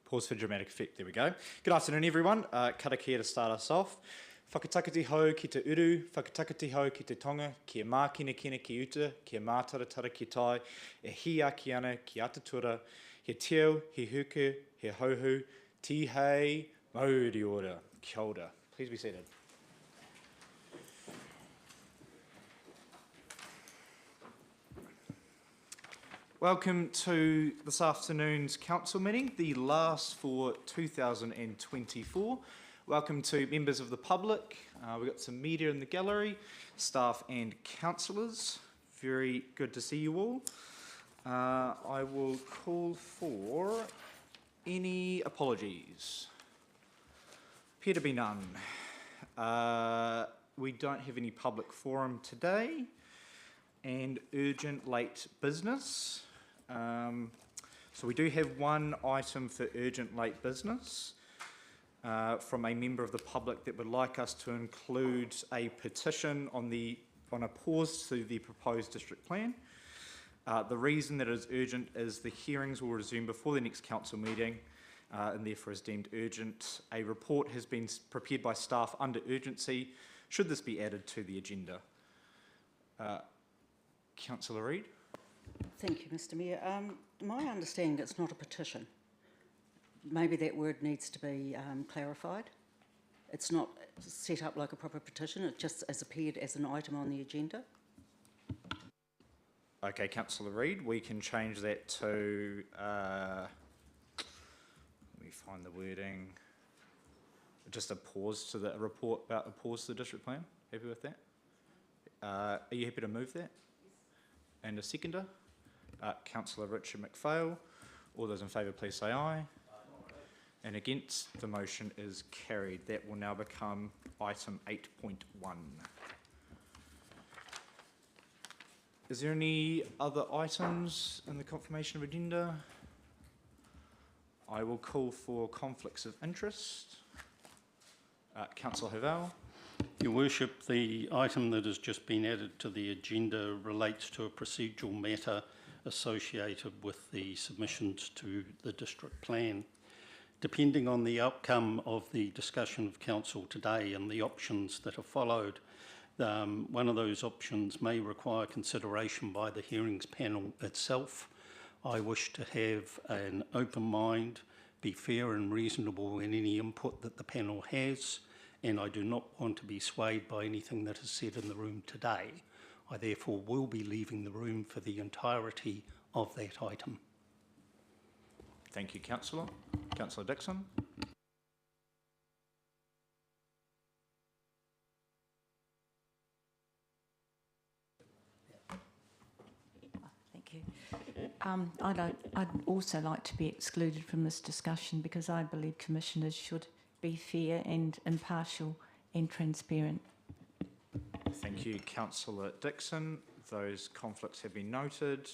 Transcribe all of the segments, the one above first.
Pause for dramatic effect. There we go. Good afternoon, everyone. Karakia to start us off. Whakatakati hau ki te uru, whakatakati hau ki te tonga, kia mākina kina ki uta, kia mātaratara ki tai, e hi aki ana ki atatura, he teo, he huku, he hauhu, ti hei, mauri ora, kia ora. Please be seated. Welcome to this afternoon's council meeting, the last for 2024. Welcome to members of the public. We've got some media in the gallery, staff and councillors. Very good to see you all. I will call for any apologies. Appear to be none. We don't have any public forum today and urgent late business. So we do have one item for urgent late business from a member of the public that would like us to include a petition on a pause to the proposed district plan. The reason that it is urgent is the hearings will resume before the next council meeting and therefore is deemed urgent. A report has been prepared by staff under urgency. Should this be added to the agenda? Councillor Reid. Thank you, Mr Mayor. My understanding it's not a petition. Maybe that word needs to be clarified. It's not set up like a proper petition, it just has appeared as an item on the agenda. Okay, Councillor Reid, we can change that to, let me find the wording, just a pause to a report about a pause to the district plan. Happy with that? Are you happy to move that? And a seconder? Councillor Richard McPhail. All those in favour please say aye. And against, the motion is carried. That will now become item 8.1. Is there any other items in the confirmation of agenda? I will call for conflicts of interest. Councillor Havel. Your Worship, the item that has just been added to the agenda relates to a procedural matter associated with the submissions to the district plan. Depending on the outcome of the discussion of council today and the options that are followed, one of those options may require consideration by the hearings panel itself. I wish to have an open mind, be fair and reasonable in any input that the panel has, and I do not want to be swayed by anything that is said in the room today. I therefore will be leaving the room for the entirety of that item. Thank you, Councillor. Councillor Dixon. Thank you. I'd also like to be excluded from this discussion because I believe commissioners should be fair and impartial and transparent. Thank you, Councillor Dixon. Those conflicts have been noted.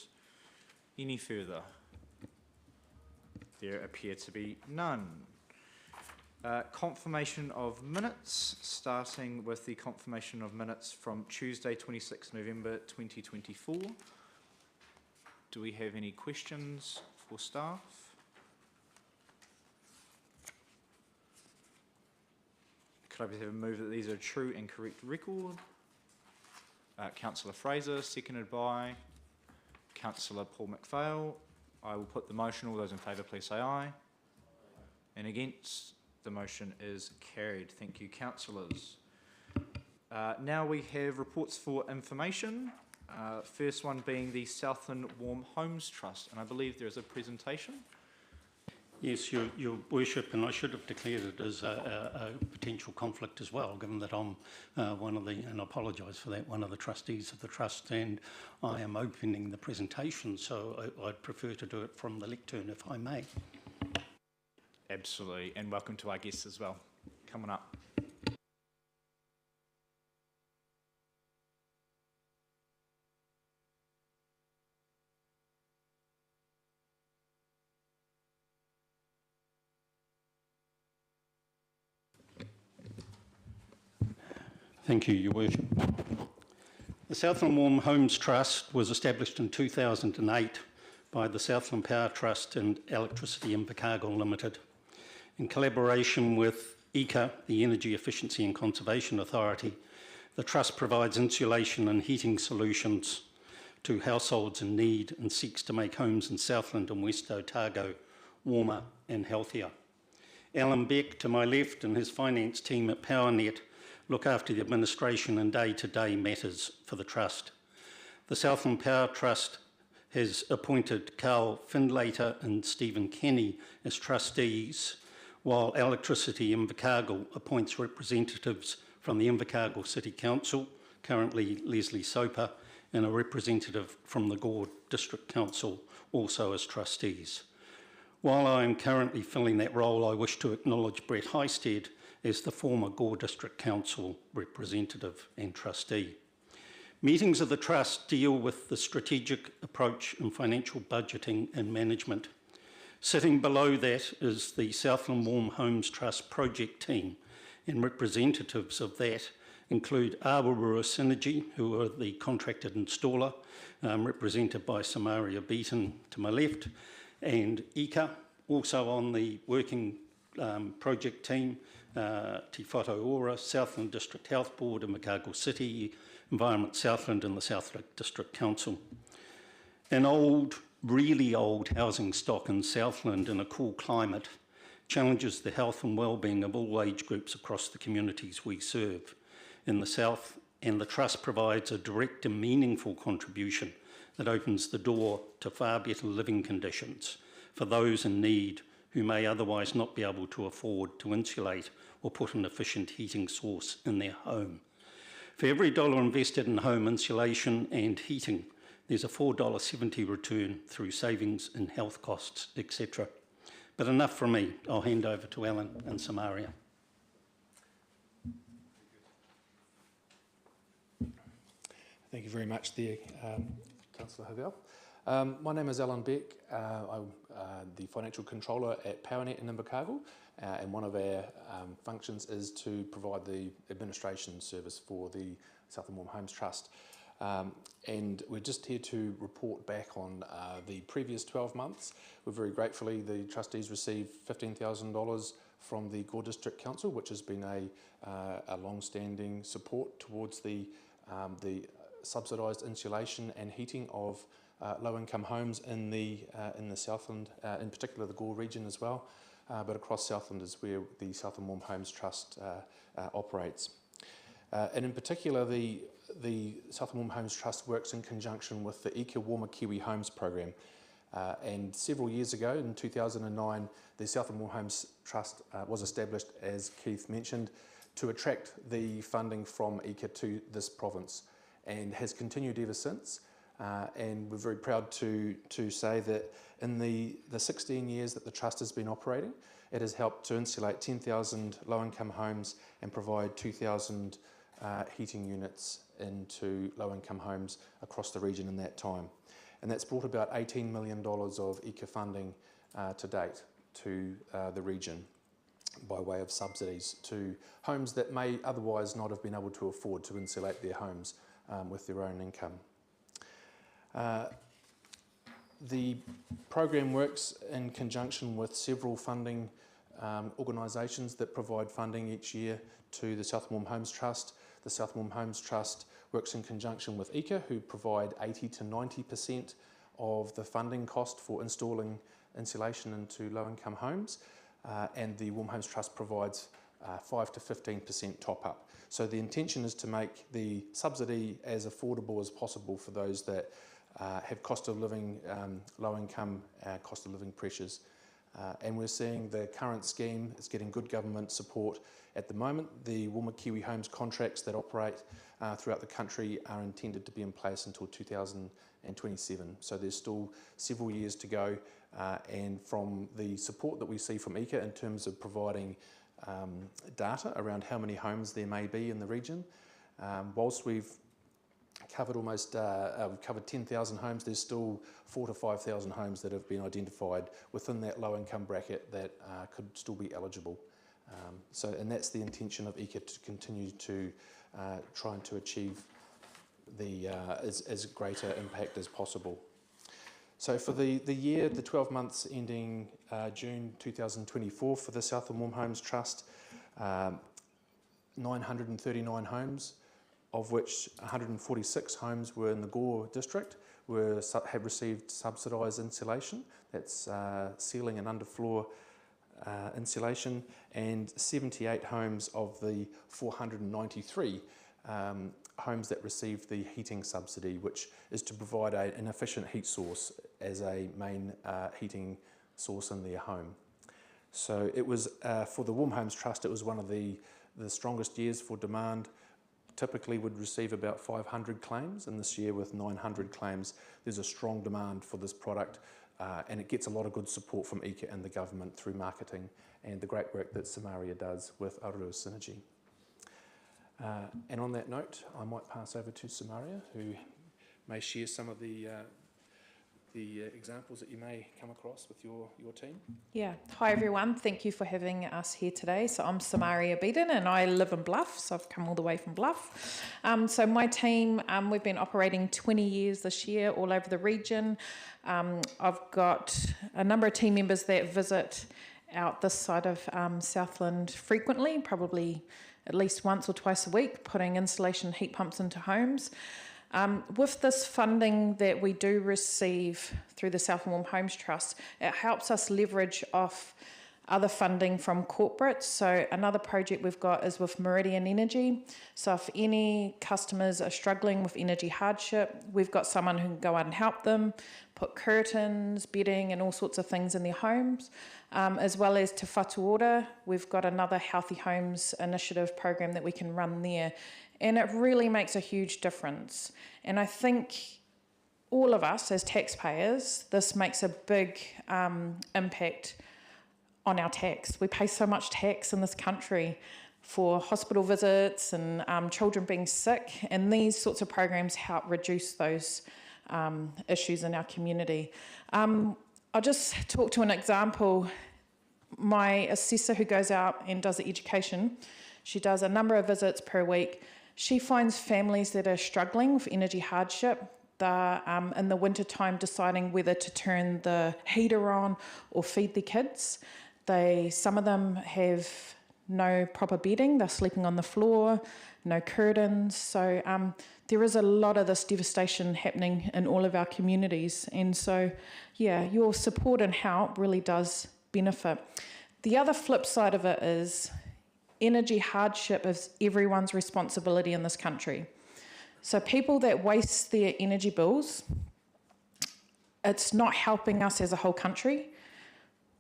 Any further? There appear to be none. Confirmation of minutes, starting with the confirmation of minutes from Tuesday, 26 November 2024. Do we have any questions for staff? Could I please have a move that these are a true and correct record? Councillor Fraser, seconded by Councillor Paul McPhail. I will put the motion. All those in favour please say aye. And against, the motion is carried. Thank you, councillors. Now we have reports for information. First one being the Southland Warm Homes Trust, and I believe there is a presentation. Yes, Your Worship, and I should have declared it as a potential conflict as well, given that I'm one of the, and I apologise for that, one of the trustees of the trust, and I am opening the presentation, so I'd prefer to do it from the lectern if I may. Absolutely, and welcome to our guests as well. Come on up. Thank you, Your Worship. The Southland Warm Homes Trust was established in 2008 by the Southland Power Trust and Electricity Invercargill Limited. In collaboration with EECA, the Energy Efficiency and Conservation Authority, the Trust provides insulation and heating solutions to households in need and seeks to make homes in Southland and West Otago warmer and healthier. Alan Beck, to my left, and his finance team at PowerNet look after the administration and day-to-day matters for the Trust. The Southland Power Trust has appointed Carl Findlater and Stephen Kenny as trustees, while Electricity Invercargill appoints representatives from the Invercargill City Council, currently Leslie Soper, and a representative from the Gore District Council, also as trustees. While I am currently filling that role, I wish to acknowledge Brett Highstead as the former Gore District Council representative and trustee. Meetings of the Trust deal with the strategic approach in financial budgeting and management. Sitting below that is the Southland Warm Homes Trust project team, and representatives of that include Awarua Synergy, who are the contracted installer, represented by Samaria Beaton to my left, and EECA, also on the working project team, Te Whatu Ora, Southland District Health Board, Invercargill City, Environment Southland and the Southland District Council. An old, really old housing stock in Southland in a cool climate challenges the health and well-being of all age groups across the communities we serve in the South, and the Trust provides a direct and meaningful contribution that opens the door to far better living conditions for those in need who may otherwise not be able to afford to insulate or put an efficient heating source in their home. For every dollar invested in home insulation and heating, there's a $4.70 return through savings in health costs, etc. But enough from me. I'll hand over to Alan and Samaria. Thank you very much there, Councillor Hovell. My name is Alan Beck. I'm the Financial Controller at PowerNet in Invercargill, and one of our functions is to provide the administration service for the Southland Warm Homes Trust. And we're just here to report back on the previous 12 months. We're very gratefully, the trustees received $15,000 from the Gore District Council, which has been a long-standing support towards the subsidised insulation and heating of low-income homes in the Southland, in particular the Gore region as well, but across Southland is where the Southland Warm Homes Trust operates. And in particular, the Southland Warm Homes Trust works in conjunction with the EECA Warmer Kiwi Homes program. And several years ago, in 2009, the Southland Warm Homes Trust was established, as Keith mentioned, to attract the funding from EECA to this province, and has continued ever since. And we're very proud to say that in the 16 years that the Trust has been operating, it has helped to insulate 10,000 low-income homes and provide 2,000 heating units into low-income homes across the region in that time. And that's brought about $18 million of EECA funding to date to the region by way of subsidies to homes that may otherwise not have been able to afford to insulate their homes with their own income. The program works in conjunction with several funding organisations that provide funding each year to the Southland Warm Homes Trust. The Southland Warm Homes Trust works in conjunction with EECA, who provide 80 to 90% of the funding cost for installing insulation into low-income homes, and the Warm Homes Trust provides 5 to 15% top-up. So the intention is to make the subsidy as affordable as possible for those that have cost of living, low-income cost of living pressures. And we're seeing the current scheme is getting good government support at the moment. The Warmer Kiwi Homes contracts that operate throughout the country are intended to be in place until 2027. So there's still several years to go. And from the support that we see from EECA in terms of providing data around how many homes there may be in the region, whilst we've covered we've covered 10,000 homes, there's still 4,000 to 5,000 homes that have been identified within that low income bracket that could still be eligible. And that's the intention of EECA, to continue to try to achieve the as greater impact as possible. So for the year, the 12 months ending June 2024 for the Southland Warm Homes Trust, 939 homes, of which 146 homes were in the Gore district, have received subsidised insulation. That's ceiling and underfloor insulation, and 78 homes of the 493 homes that received the heating subsidy, which is to provide an efficient heat source as a main heating source in their home. So it was, for the Warm Homes Trust, it was one of the strongest years for demand. Typically would receive about 500 claims, and this year with 900 claims, there's a strong demand for this product, and it gets a lot of good support from ECA and the government through marketing and the great work that Samaria does with Aotearoa Synergy. And on that note, I might pass over to Samaria, who may share some of the examples that you may come across with your team. Yeah, hi everyone, thank you for having us here today. So I'm Samaria Beaton and I live in Bluff, so I've come all the way from Bluff. So my team, we've been operating 20 years this year all over the region. I've got a number of team members that visit out this side of Southland frequently, probably at least once or twice a week, putting insulation heat pumps into homes. With this funding that we do receive through the Southland Warm Homes Trust, it helps us leverage off other funding from corporates. So another project we've got is with Meridian Energy. So if any customers are struggling with energy hardship, we've got someone who can go out and help them, put curtains, bedding and all sorts of things in their homes. As well as Te Whatu Ora, we've got another Healthy Homes initiative program that we can run there. And it really makes a huge difference. And I think all of us as taxpayers, this makes a big impact on our tax. We pay so much tax in this country for hospital visits and children being sick, and these sorts of programs help reduce those issues in our community. I'll just talk to an example. My assessor who goes out and does the education, she does a number of visits per week. She finds families that are struggling with energy hardship. They're in the winter time deciding whether to turn the heater on or feed their kids. Some of them have no proper bedding. They're sleeping on the floor, no curtains. So there is a lot of this devastation happening in all of our communities. And so, yeah, your support and help really does benefit. The other flip side of it is energy hardship is everyone's responsibility in this country. So people that waste their energy bills, it's not helping us as a whole country.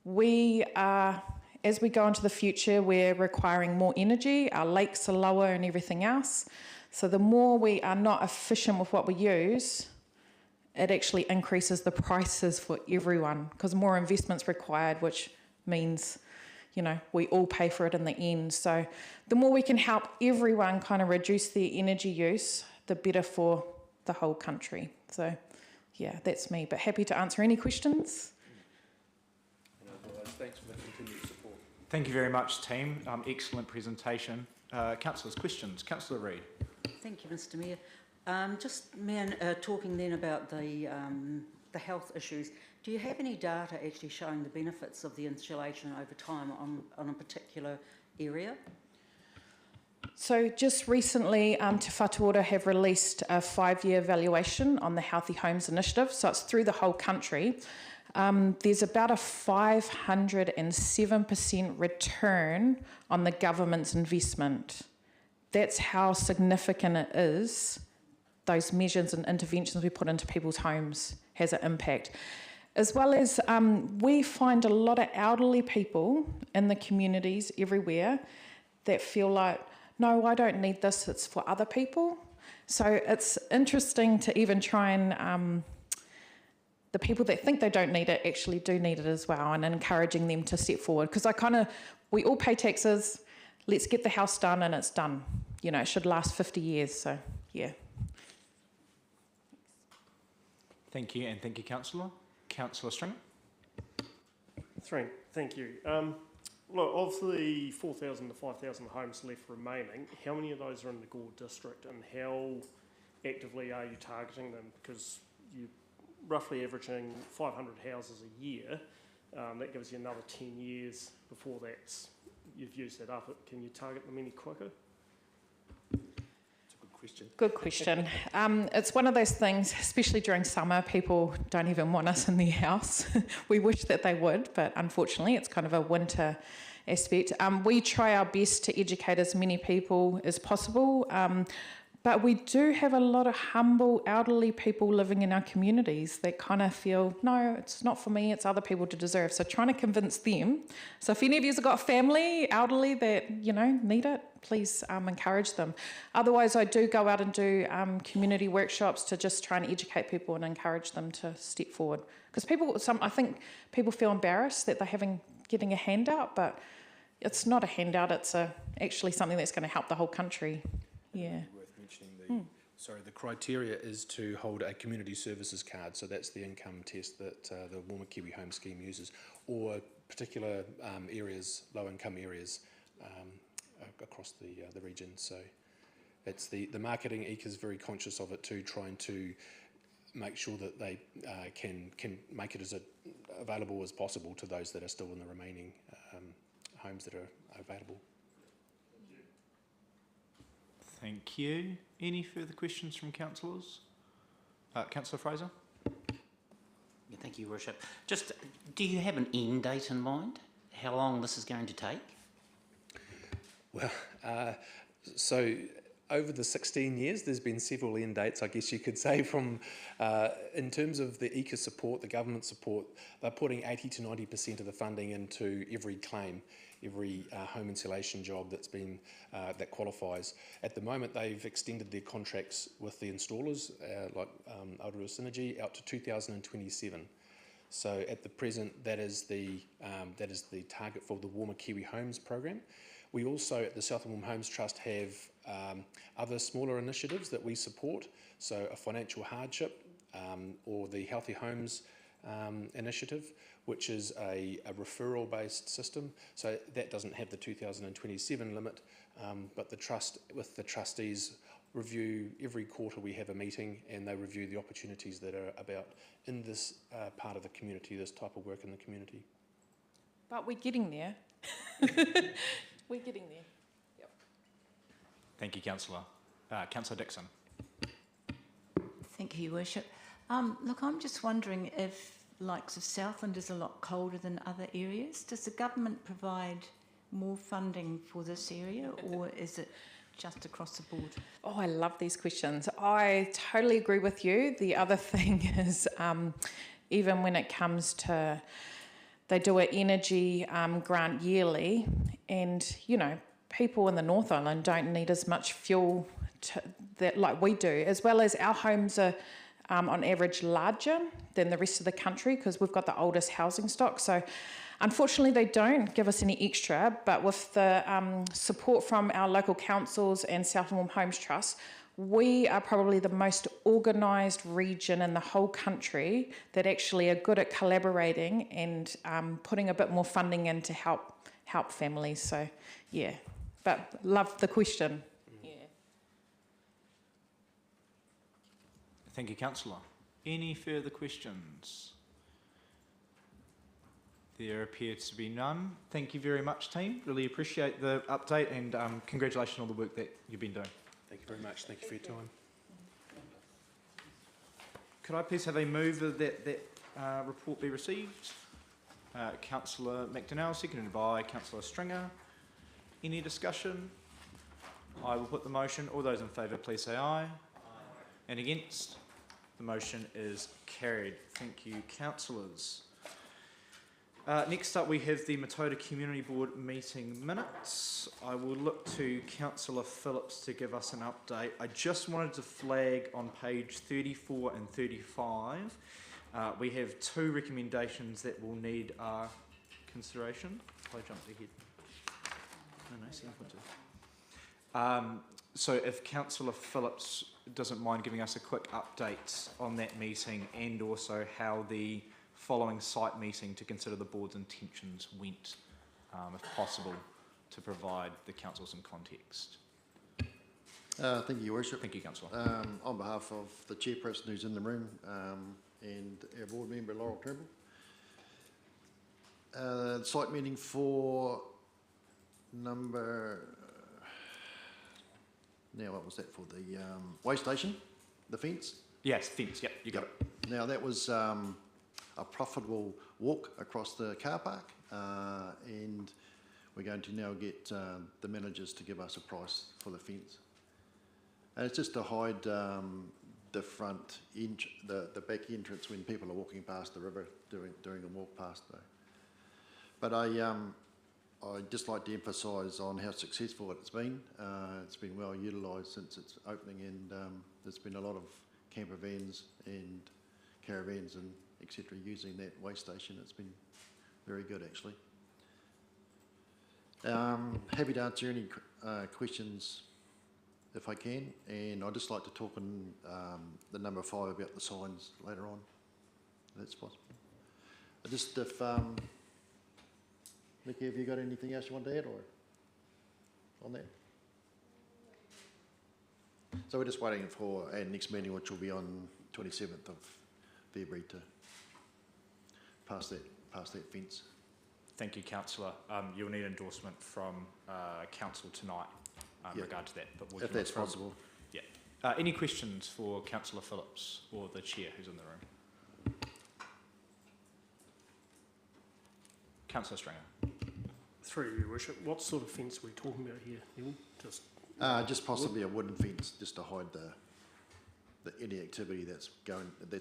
We are, as we go into the future, we're requiring more energy, our lakes are lower and everything else. So the more we are not efficient with what we use, it actually increases the prices for everyone because more investment's required, which means, you know, we all pay for it in the end. So the more we can help everyone kind of reduce their energy use, the better for the whole country. So yeah, that's me, but happy to answer any questions. Thanks for the continued support. Thank you very much, team. Excellent presentation. Councillors, questions? Councillor Reid. Thank you, Mr. Mayor. Talking then about the health issues, do you have any data actually showing the benefits of the insulation over time on a particular area? So just recently, Te Whatu Ora have released a 5-year evaluation on the Healthy Homes Initiative, so it's through the whole country. There's about a 507% return on the government's investment. That's how significant it is. Those measures and interventions we put into people's homes has an impact. As well as we find a lot of elderly people in the communities everywhere that feel like, no, I don't need this, it's for other people. So it's interesting to even try and the people that think they don't need it actually do need it as well, and encouraging them to step forward. Because we all pay taxes, let's get the house done and it's done. You know, it should last 50 years, so yeah. Thank you, and thank you, Councillor. Councillor Stringer. Thank you. Look, of the 4,000 to 5,000 homes left remaining, how many of those are in the Gore district, and how actively are you targeting them? Because roughly averaging 500 houses a year. That gives you another 10 years before you've used that up. Can you target them any quicker? Question. Good question. It's one of those things, especially during summer, people don't even want us in their house. We wish that they would, but unfortunately it's kind of a winter aspect. We try our best to educate as many people as possible, but we do have a lot of humble elderly people living in our communities that kind of feel, no, it's not for me, it's other people to deserve. So trying to convince them. So if any of you have got family, elderly that, need it, please encourage them. Otherwise, I do go out and do community workshops to just try and educate people and encourage them to step forward. Because I think people feel embarrassed that they're getting a handout, but it's not a handout, it's actually something that's going to help the whole country. Yeah. The criteria is to hold a community services card, so that's the income test that the Warma Kiwi Home Scheme uses, or particular areas, low-income areas across the region. So it's the marketing, EECA is very conscious of it too, trying to make sure that they can make it as available as possible to those that are still in the remaining homes that are available. Thank you. Any further questions from councillors? Councillor Fraser? Yeah, thank you, Worship. Just, do you have an end date in mind? How long this is going to take? Well, so over the 16 years, there's been several end dates, I guess you could say, from in terms of the EECA support, the government support, they're putting 80 to 90% of the funding into every claim, every home insulation job that's been that qualifies. At the moment, they've extended their contracts with the installers, like Aotearoa Synergy, out to 2027. So at the present, that is the target for the Warma Kiwi Homes program. We also at the Southern Homes Trust have other smaller initiatives that we support. So a financial hardship or the Healthy Homes initiative, which is a referral-based system. So that doesn't have the 2027 limit, but the trust with the trustees review every quarter. We have a meeting and they review the opportunities that are about in this part of the community, this type of work in the community. But we're getting there. We're getting there. Yep. Thank you, Councillor. Councillor Dixon. Thank you, Your Worship. Look, I'm just wondering if likes of Southland is a lot colder than other areas. Does the government provide more funding for this area, or is it just across the board? Oh, I love these questions. I totally agree with you. The other thing is, even when it comes to, they do an energy grant yearly, and people in the North Island don't need as much fuel like we do, as well as our homes are on average larger than the rest of the country because we've got the oldest housing stock. So unfortunately they don't give us any extra, but with the support from our local councils and Southern Homes Trust, we are probably the most organised region in the whole country that actually are good at collaborating and putting a bit more funding in to help families. So yeah, but love the question. Thank you, Councillor. Any further questions? There appears to be none. Thank you very much, team. Really appreciate the update and congratulations on all the work that you've been doing. Thank you very much. Thank you for your time. Could I please have a move that report be received? Councillor McDonnell, seconded by Councillor Stringer. Any discussion? I will put the motion. All those in favour, please say aye. Aye. And against? The motion is carried. Thank you, councillors. Next up, we have the Matoda Community Board meeting minutes. I will look to Councillor Phillips to give us an update. I just wanted to flag on page 34 and 35, we have two recommendations that will need our consideration. I jumped ahead. No, simple to. So if Councillor Phillips doesn't mind giving us a quick update on that meeting and also how the following site meeting to consider the board's intentions went, if possible, to provide the council some context. Thank you, Your Worship. Thank you, Councillor. On behalf of the chairperson who's in the room and our board member Laurel Turnbull. Site meeting for number, now what was that for, the way station, the fence? Yes, fence, yep, you got it. Now that was a profitable walk across the car park, and we're going to now get the managers to give us a price for the fence. And it's just to hide the front, the back entrance when people are walking past the river during a walk past though. But I'd just like to emphasise on how successful it's been. It's been well utilised since its opening, and there's been a lot of camper vans and caravans and etc. using that way station. It's been very good actually. Happy to answer any questions if I can, and I'd just like to talk on the number 5 about the signs later on, if that's possible. Just if, Nikki, have you got anything else you want to add or on that? So we're just waiting for our next meeting, which will be on 27th of February, to pass that fence. Thank you, councillor. You'll need endorsement from council tonight in regard to that. But we'll if that's possible. Yeah. Any questions for Councillor Phillips or the chair who's in the room? Councillor Stringer. Through your worship, what sort of fence are we talking about here, Neil? Just possibly a wooden fence, just to hide any activity that's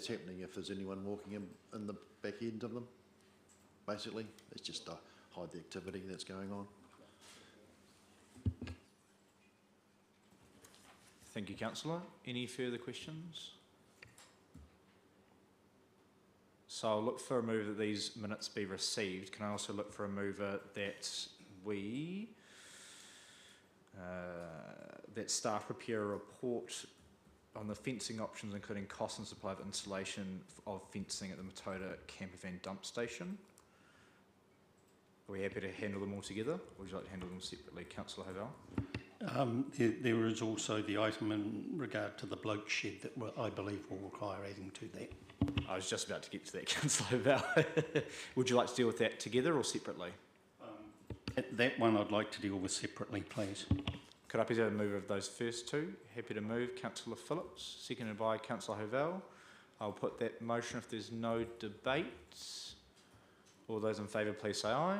happening if there's anyone walking in the back end of them. Basically, it's just to hide the activity that's going on. Thank you, councillor. Any further questions? So I'll look for a move that these minutes be received. Can I also look for a mover that that staff prepare a report on the fencing options, including cost and supply of installation of fencing at the Matoda campervan dump station? Are we happy to handle them all together, or would you like to handle them separately, Councillor Hovell? There is also the item in regard to the bloke shed that I believe will require adding to that. I was just about to get to that, Councillor Hovell. Would you like to deal with that together or separately? That one I'd like to deal with separately, please. Could I please have a mover of those first two? Happy to move, Councillor Phillips, seconded by Councillor Hovell. I'll put that motion if there's no debate. All those in favour, please say aye.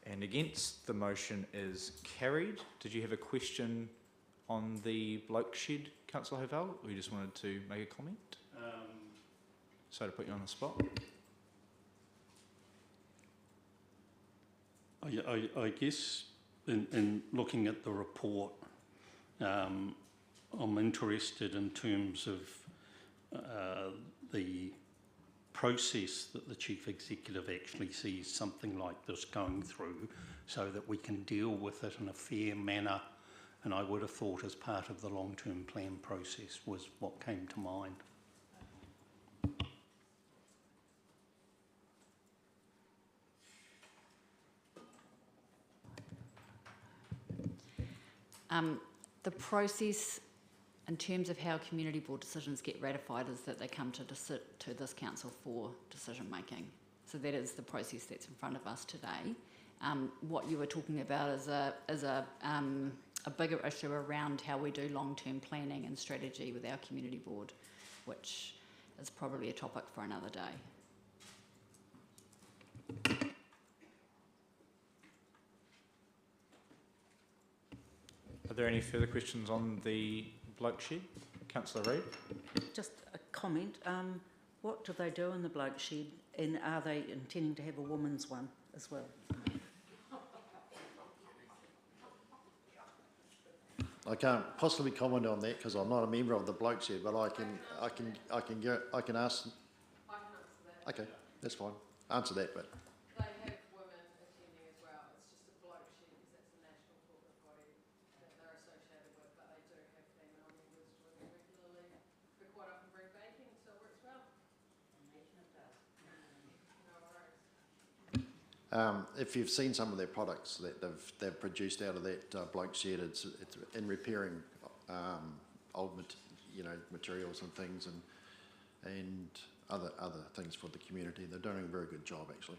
And against, the motion is carried. Did you have a question on the bloke shed, Councillor Hovell, or you just wanted to make a comment? So to put you on the spot. I guess in looking at the report, I'm interested in terms of the process that the Chief Executive actually sees something like this going through, so that we can deal with it in a fair manner. And I would have thought as part of the long-term plan process was what came to mind. The process in terms of how community board decisions get ratified is that they come to this council for decision making. So that is the process that's in front of us today. What you were talking about is a bigger issue around how we do long-term planning and strategy with our community board, which is probably a topic for another day. Are there any further questions on the bloke shed? Councillor Reid? Just a comment. What do they do in the bloke shed, and are they intending to have a woman's one as well? I can't possibly comment on that because I'm not a member of the bloke shed, but I can ask. I can answer that. Okay, that's fine. Answer that bit. They have women attending as well. It's just a bloke shed because that's the national corporate body that they're associated with, but they do have female members joining regularly. We quite often bring baking, so it works well. No worries. If you've seen some of their products that they've produced out of that bloke shed, it's in repairing old materials and things, and other things for the community. They're doing a very good job, actually.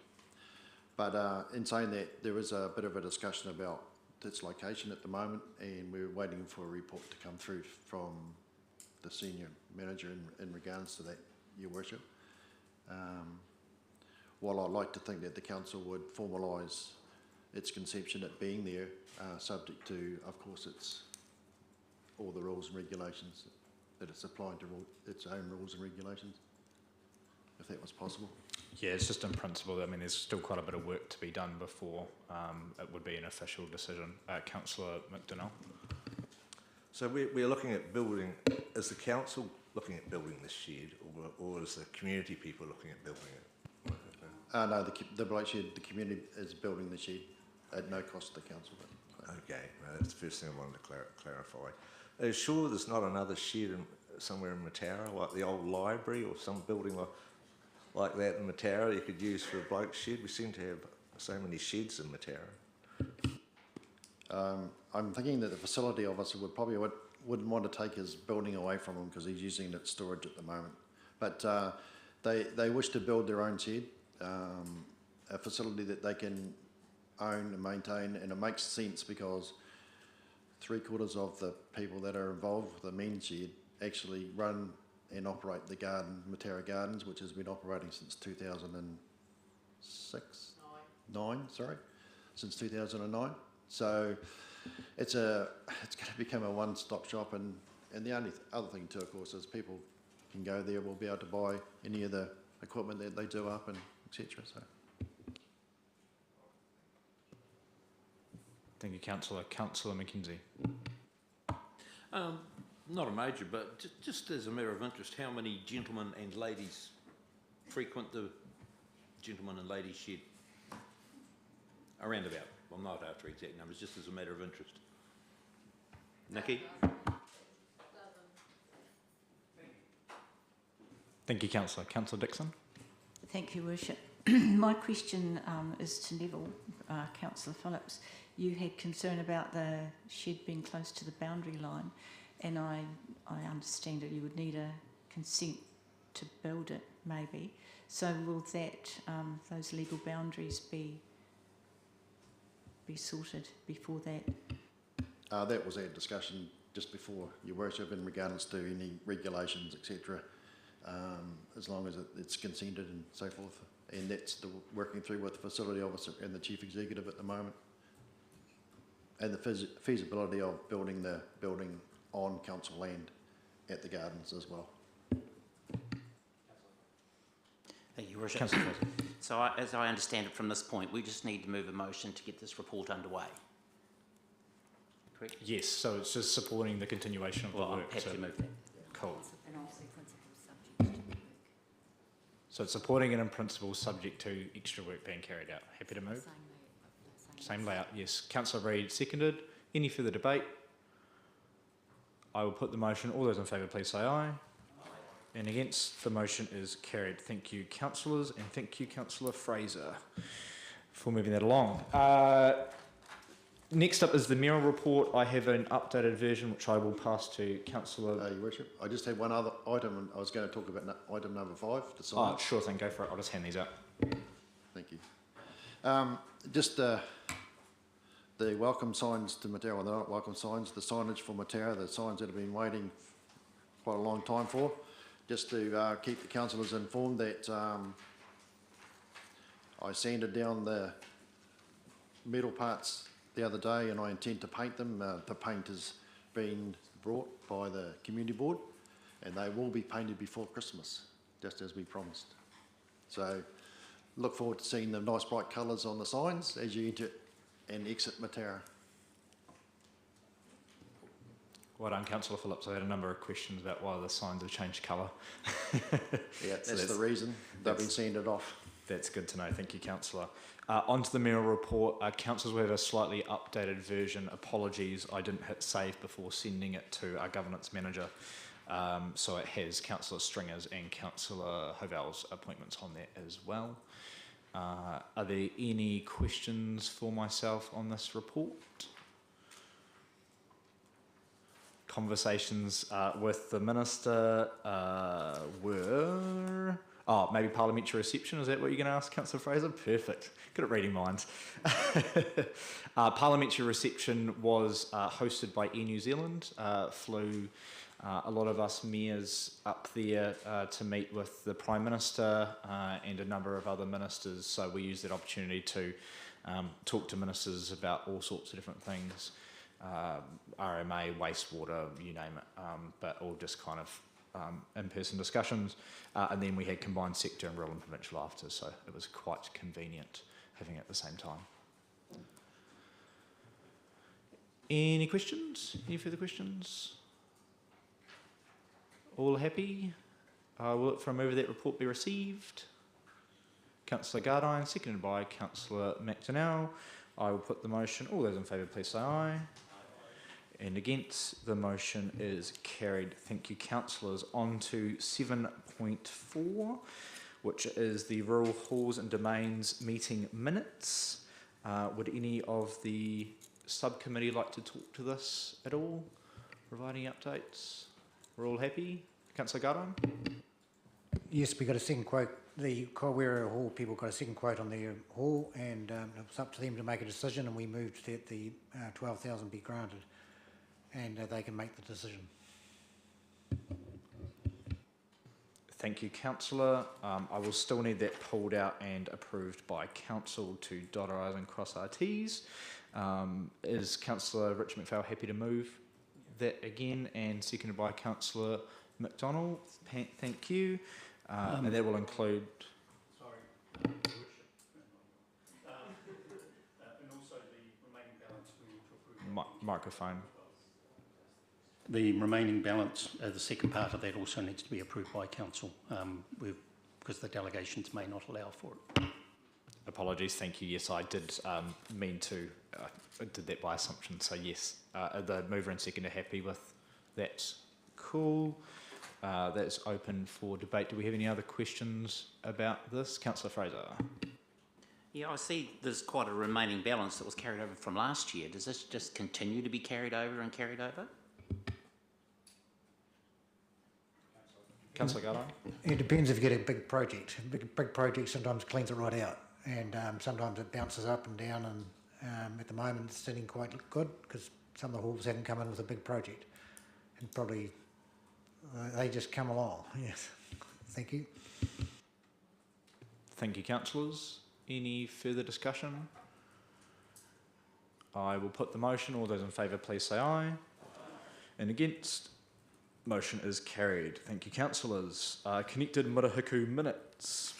But in saying that, there is a bit of a discussion about its location at the moment, and we're waiting for a report to come through from the senior manager in regards to that, Your Worship. While I'd like to think that the council would formalise its conception at being there, subject to, of course, all the rules and regulations that it's applying to its own rules and regulations, if that was possible. Yeah, it's just in principle. I mean, there's still quite a bit of work to be done before it would be an official decision. Councillor McDonnell. So we're looking at building, is the council looking at building this shed, or is the community people looking at building it? No, the Blight shed, the community is building the shed at no cost to the council. Okay, that's the first thing I wanted to clarify. Are you sure there's not another shed somewhere in Mataura, like the old library or some building like that in Mataura you could use for a bloke shed? We seem to have so many sheds in Mataura. I'm thinking that the facility officer wouldn't want to take his building away from him because he's using it as storage at the moment. But they wish to build their own shed, a facility that they can own and maintain, and it makes sense because 3/4 of the people that are involved with the men's shed actually run and operate the garden, Mataura Gardens, which has been operating since 2006? Since 2009. So it's going to become a one-stop shop, and the only other thing too, of course, is people can go there, will be able to buy any of the equipment that they do up and etc. So. Thank you, Councillor. Councillor McKenzie. Not a major, but just as a matter of interest, how many gentlemen and ladies frequent the gentlemen and ladies shed? Around about. I'm not after exact numbers, just as a matter of interest. Nikki? Thank you, Councillor. Councillor Dixon. Thank you, Worship. My question is to Neville, Councillor Phillips. You had concern about the shed being close to the boundary line, and I understand that you would need a consent to build it, maybe. So will that those legal boundaries be sorted before that? That was our discussion just before, Your Worship, in regards to any regulations, etc. As long as it's consented and so forth. And that's working through with the facility officer and the chief executive at the moment. And the feasibility of building the building on council land at the gardens as well. Thank you, Your Worship. So as I understand it from this point, we just need to move a motion to get this report underway. Correct? Yes, so it's just supporting the continuation of the work. I'm happy to move that. Cool. And also principal subject to work. So it's supporting it in principle subject to extra work being carried out. Happy to move? Same layout, yes. Councillor Reid seconded. Any further debate? I will put the motion. All those in favour, please say aye. Aye. And against, the motion is carried. Thank you, councillors, and thank you, Councillor Fraser, for moving that along. Next up is the Merrill report. I have an updated version which I will pass to Councillor. Your Worship, I just had one other item, and I was going to talk about item number 5. Oh, sure thing, go for it. I'll just hand these out. Thank you. Just the welcome signs to Mataura, well, they're not welcome signs, the signage for Mataura, the signs that have been waiting quite a long time for, just to keep the councillors informed that I sanded down the metal parts the other day and I intend to paint them. The paint has been brought by the community board and they will be painted before Christmas, just as we promised. So look forward to seeing the nice bright colours on the signs as you enter and exit Mataura. Well done, Councillor Phillips. I had a number of questions about why the signs have changed colour. Yeah, that's the reason. They've been sanded off. That's good to know. Thank you, Councillor. Onto the Merrill report. Councillors will have a slightly updated version. Apologies, I didn't hit save before sending it to our governance manager. So it has Councillor Stringer's and Councillor Hovell's appointments on there as well. Are there any questions for myself on this report? Conversations with the Minister were... Oh, maybe parliamentary reception, is that what you're going to ask, Councillor Fraser? Perfect. Good at reading minds. Parliamentary reception was hosted by Air New Zealand, flew a lot of us mayors up there to meet with the Prime Minister and a number of other ministers, so we used that opportunity to talk to ministers about all sorts of different things, RMA, wastewater, you name it, but all just kind of in-person discussions, and then we had combined sector and rural and provincial after, so it was quite convenient having it at the same time. Any questions? Any further questions? All happy? I will look for a move that report be received. Councillor Gardine, seconded by Councillor McDonnell. I will put the motion. All those in favour, please say aye. And against, the motion is carried. Thank you, councillors. On to 7.4, which is the Rural Halls and Domains meeting minutes. Would any of the subcommittee like to talk to this at all? Providing updates? We're all happy? Councillor Gardine? Yes, we got a second quote. The Kaiwera Hall people got a second quote on their hall, and it was up to them to make a decision, and we moved that the 12,000 be granted, and they can make the decision. Thank you, councillor. I will still need that pulled out and approved by council to dot our I's and cross our T's. Is Councillor Richard McPhail happy to move that again, and seconded by Councillor McDonnell? Thank you. And that will include... Sorry, Your Worship. And also the remaining balance we need to approve. Microphone. The remaining balance, the second part of that also needs to be approved by council because the delegations may not allow for it. Apologies, thank you. Yes, I did mean to, I did that by assumption, so yes. The mover and second are happy with that. Cool. That's open for debate. Do we have any other questions about this? Councillor Fraser. Yeah, I see there's quite a remaining balance that was carried over from last year. Does this just continue to be carried over and carried over? Councillor Gardine? It depends if you get a big project. Big project sometimes cleans it right out, and sometimes it bounces up and down, and at the moment it's sitting quite good because some of the halls haven't come in with a big project, and probably they just come along. Yes. Thank you. Thank you, councillors. Any further discussion? I will put the motion. All those in favour, please say aye. And against? Motion is carried. Thank you, councillors. Connected Murihiku minutes.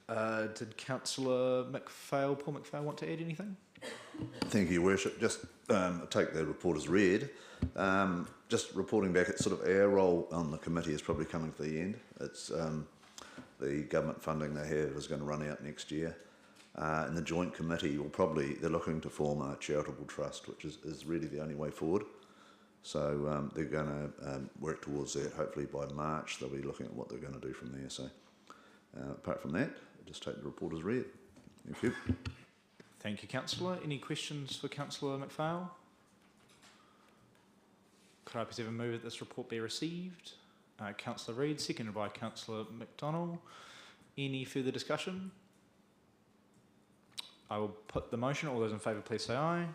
Did Councillor McPhail, Paul McPhail, want to add anything? Thank you, Your Worship. Just take the report as read. Just reporting back, it's sort of our role on the committee is probably coming to the end. It's the government funding they have is going to run out next year. And the joint committee will probably, they're looking to form a charitable trust, which is really the only way forward. So they're going to work towards that. Hopefully by March they'll be looking at what they're going to do from there. So apart from that, just take the report as read. Thank you. Thank you, councillor. Any questions for Councillor McPhail? Could I please have a move that this report be received? Councillor Reid, seconded by Councillor McDonnell. Any further discussion? I will put the motion. All those in favour, please say aye.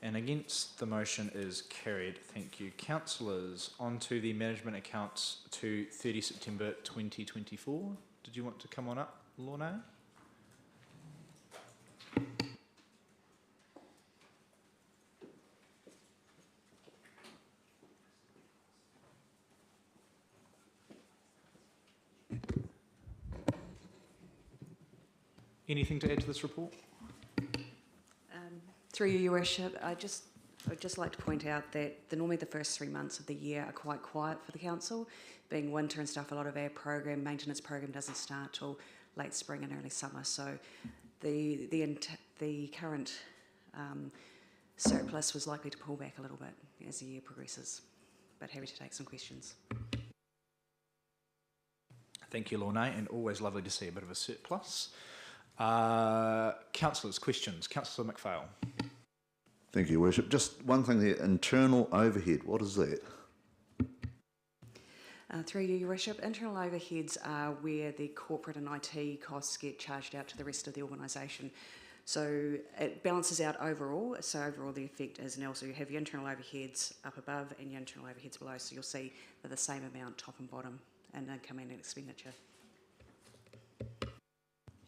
And against, the motion is carried. Thank you, councillors. On to the management accounts to 30 September 2024. Did you want to come on up, Lorna? Anything to add to this report? Through you, Your Worship, I'd just like to point out that normally the first 3 months of the year are quite quiet for the council. Being winter and stuff, a lot of our maintenance program doesn't start till late spring and early summer. So the current surplus was likely to pull back a little bit as the year progresses. But happy to take some questions. Thank you, Lorna, and always lovely to see a bit of a surplus. Councillors, questions? Councillor McPhail. Thank you, Your Worship. Just one thing there, internal overhead, what is that? Through you, Your Worship, internal overheads are where the corporate and IT costs get charged out to the rest of the organisation. So it balances out overall. So overall the effect is nil. So you have your internal overheads up above and your internal overheads below. So you'll see they're the same amount top and bottom in income and expenditure.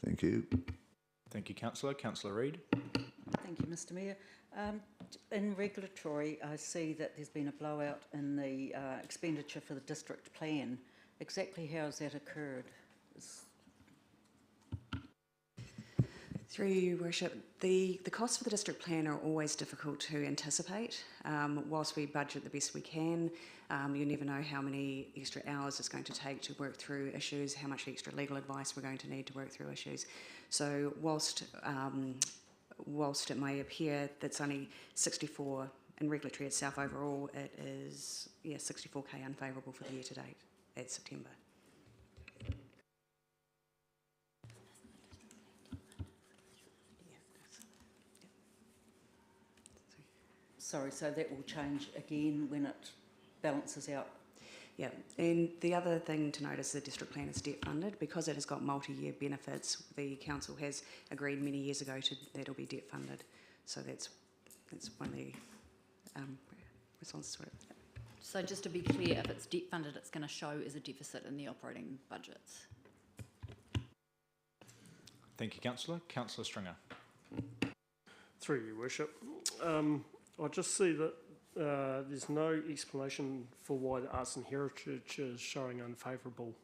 Thank you. Thank you, Councillor. Councillor Reid. Thank you, Mr Mayor. In regulatory, I see that there's been a blowout in the expenditure for the district plan. Exactly how has that occurred? Through you, Your Worship, the costs for the district plan are always difficult to anticipate. Whilst we budget the best we can, you never know how many extra hours it's going to take to work through issues, how much extra legal advice we're going to need to work through issues. So whilst it may appear that's only 64 in regulatory itself overall, it is 64k unfavourable for the year to date at September. Sorry, so that will change again when it balances out? Yeah, and the other thing to note is the district plan is debt funded. Because it has got multi-year benefits, the council has agreed many years ago that it'll be debt funded. So that's one of the responses to it. So just to be clear, if it's debt funded, it's going to show as a deficit in the operating budgets. Thank you, Councillor. Councillor Stringer. Through you, Worship. I just see that there's no explanation for why the arts and heritage is showing unfavourable.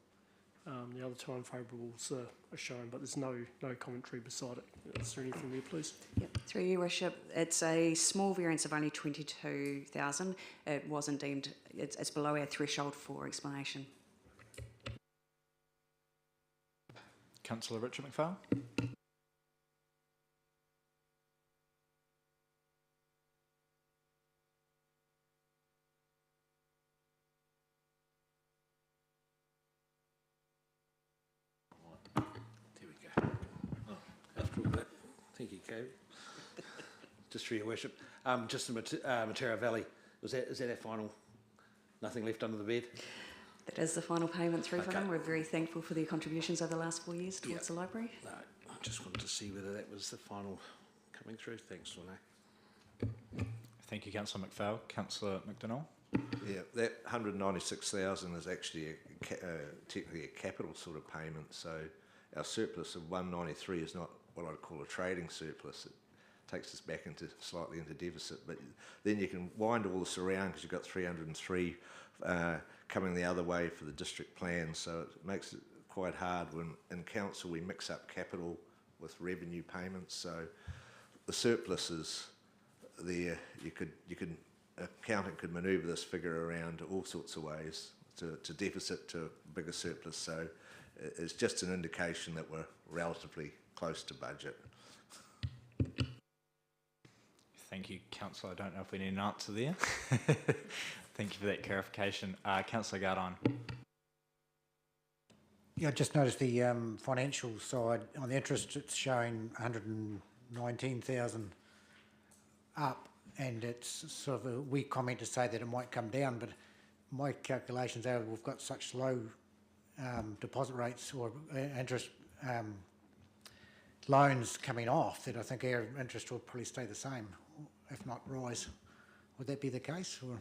The other two unfavourables are shown, but there's no commentary beside it. Is there anything there, please? Yep. Through you, Worship, it's a small variance of only 22,000. It wasn't deemed, it's below our threshold for explanation. Councillor Richard McPhail. Just for your worship, just in Matera Valley, is that our final? Nothing left under the bed? That is the final payment through for Okay. them. We're very thankful for their contributions over the last 4 years towards the library. No, I just wanted to see whether that was the final coming through. Thanks, Lorna. Thank you, Councillor McPhail. Councillor McDonnell. Yeah, that 196,000 is actually technically a capital sort of payment. So our surplus of 193 is not what I'd call a trading surplus. It takes us back slightly into deficit. But then you can wind all this around because you've got 303 coming the other way for the district plan. So it makes it quite hard when in council we mix up capital with revenue payments. So the surplus is there. You could accountant could manoeuvre this figure around all sorts of ways to deficit to bigger surplus. So it's just an indication that we're relatively close to budget. Thank you, Councillor. I don't know if we need an answer there. Thank you for that clarification. Councillor Gardine. Yeah, I just noticed the financial side on the interest. It's showing 119,000 up, and it's sort of a weak comment to say that it might come down. But my calculations are we've got such low deposit rates or interest loans coming off that I think our interest will probably stay the same, if not rise. Would that be the case? Or?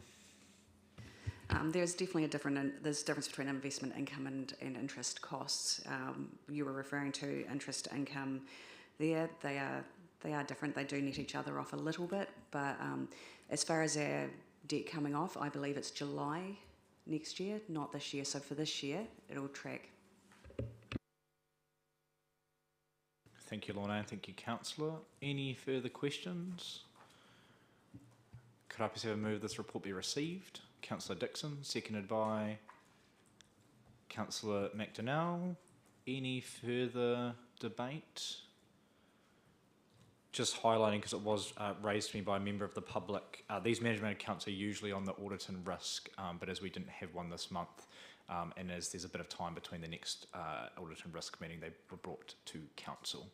There's definitely there's a difference between investment income and interest costs. You were referring to interest income there. They are different. They do net each other off a little bit, but as far as our debt coming off, I believe it's July next year, not this year. So for this year, it'll track. Thank you, Lorna. Thank you, Councillor. Any further questions? Could I please have a move this report be received? Councillor Dixon, seconded by Councillor McDonnell. Any further debate? Just highlighting, because it was raised to me by a member of the public, these management accounts are usually on the audit and risk, but as we didn't have one this month, and as there's a bit of time between the next audit and risk meeting, they were brought to council.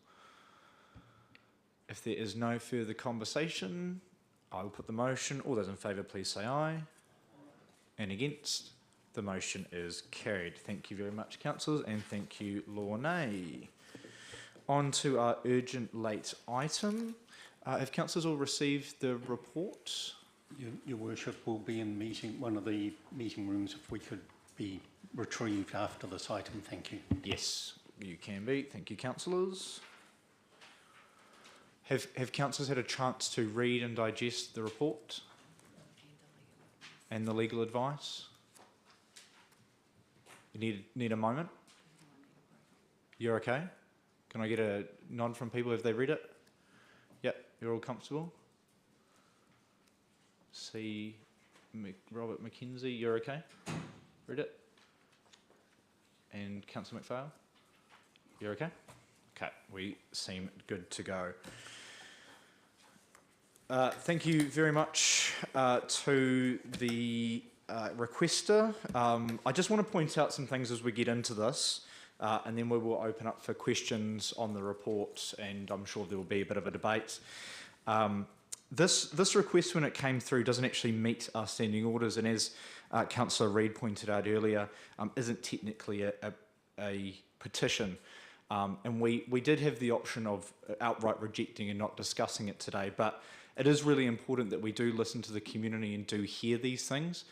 If there is no further conversation, I will put the motion. All those in favour, please say aye. And against? The motion is carried. Thank you very much, councillors, and thank you, Lorna. On to our urgent late item. Have councillors all received the report? Your Worship, will be in one of the meeting rooms if we could be retrieved after this item. Thank you. Yes, you can be. Thank you, councillors. Have councillors had a chance to read and digest the report and the legal advice? You need a moment? You're okay? Can I get a nod from people if they read it? Yep, you're all comfortable? See Robert McKenzie, you're okay? Read it? And Councillor McPhail? You're okay? Okay, we seem good to go. Thank you very much to the requester. I just want to point out some things as we get into this, and then we will open up for questions on the report, and I'm sure there will be a bit of a debate. This request, when it came through, doesn't actually meet our standing orders, and as Councillor Reid pointed out earlier, isn't technically a petition. And we did have the option of outright rejecting and not discussing it today, but it is really important that we do listen to the community and do hear these things.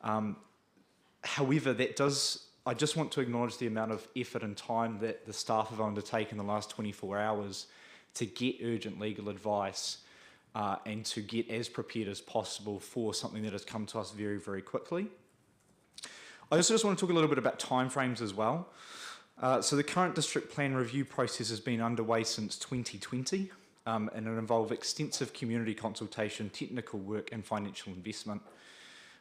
However, I just want to acknowledge the amount of effort and time that the staff have undertaken the last 24 hours to get urgent legal advice and to get as prepared as possible for something that has come to us very, very quickly. I also just want to talk a little bit about timeframes as well. So the current district plan review process has been underway since 2020, and it involved extensive community consultation, technical work and financial investment.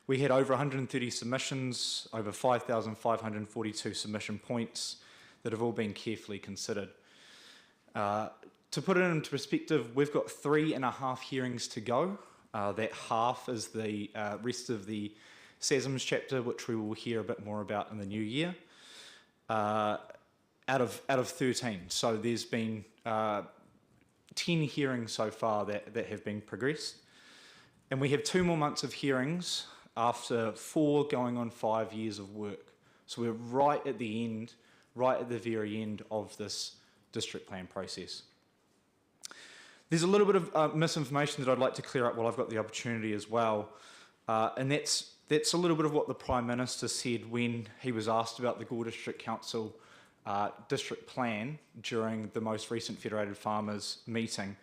We had over 130 submissions, over 5,542 submission points that have all been carefully considered. To put it into perspective, we've got 3.5 hearings to go. That half is the rest of the SASMS chapter, which we will hear a bit more about in the new year. Out of 13. So there's been 10 hearings so far that have been progressed. And we have 2 more months of hearings after 4 going on 5 years of work. So we're right at the end, right at the very end of this district plan process. There's a little bit of misinformation that I'd like to clear up while I've got the opportunity as well. And that's a little bit of what the Prime Minister said when he was asked about the Gore District Council district plan during the most recent Federated Farmers meeting.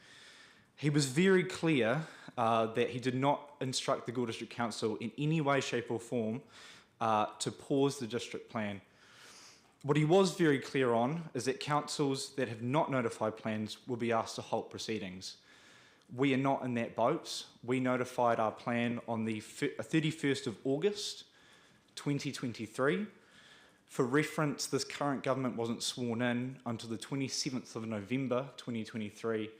He was very clear that he did not instruct the Gore District Council in any way, shape or form to pause the district plan. What he was very clear on is that councils that have not notified plans will be asked to halt proceedings. We are not in that boat. We notified our plan on the 31st of August 2023. For reference, this current government wasn't sworn in until the 27th of November 2023,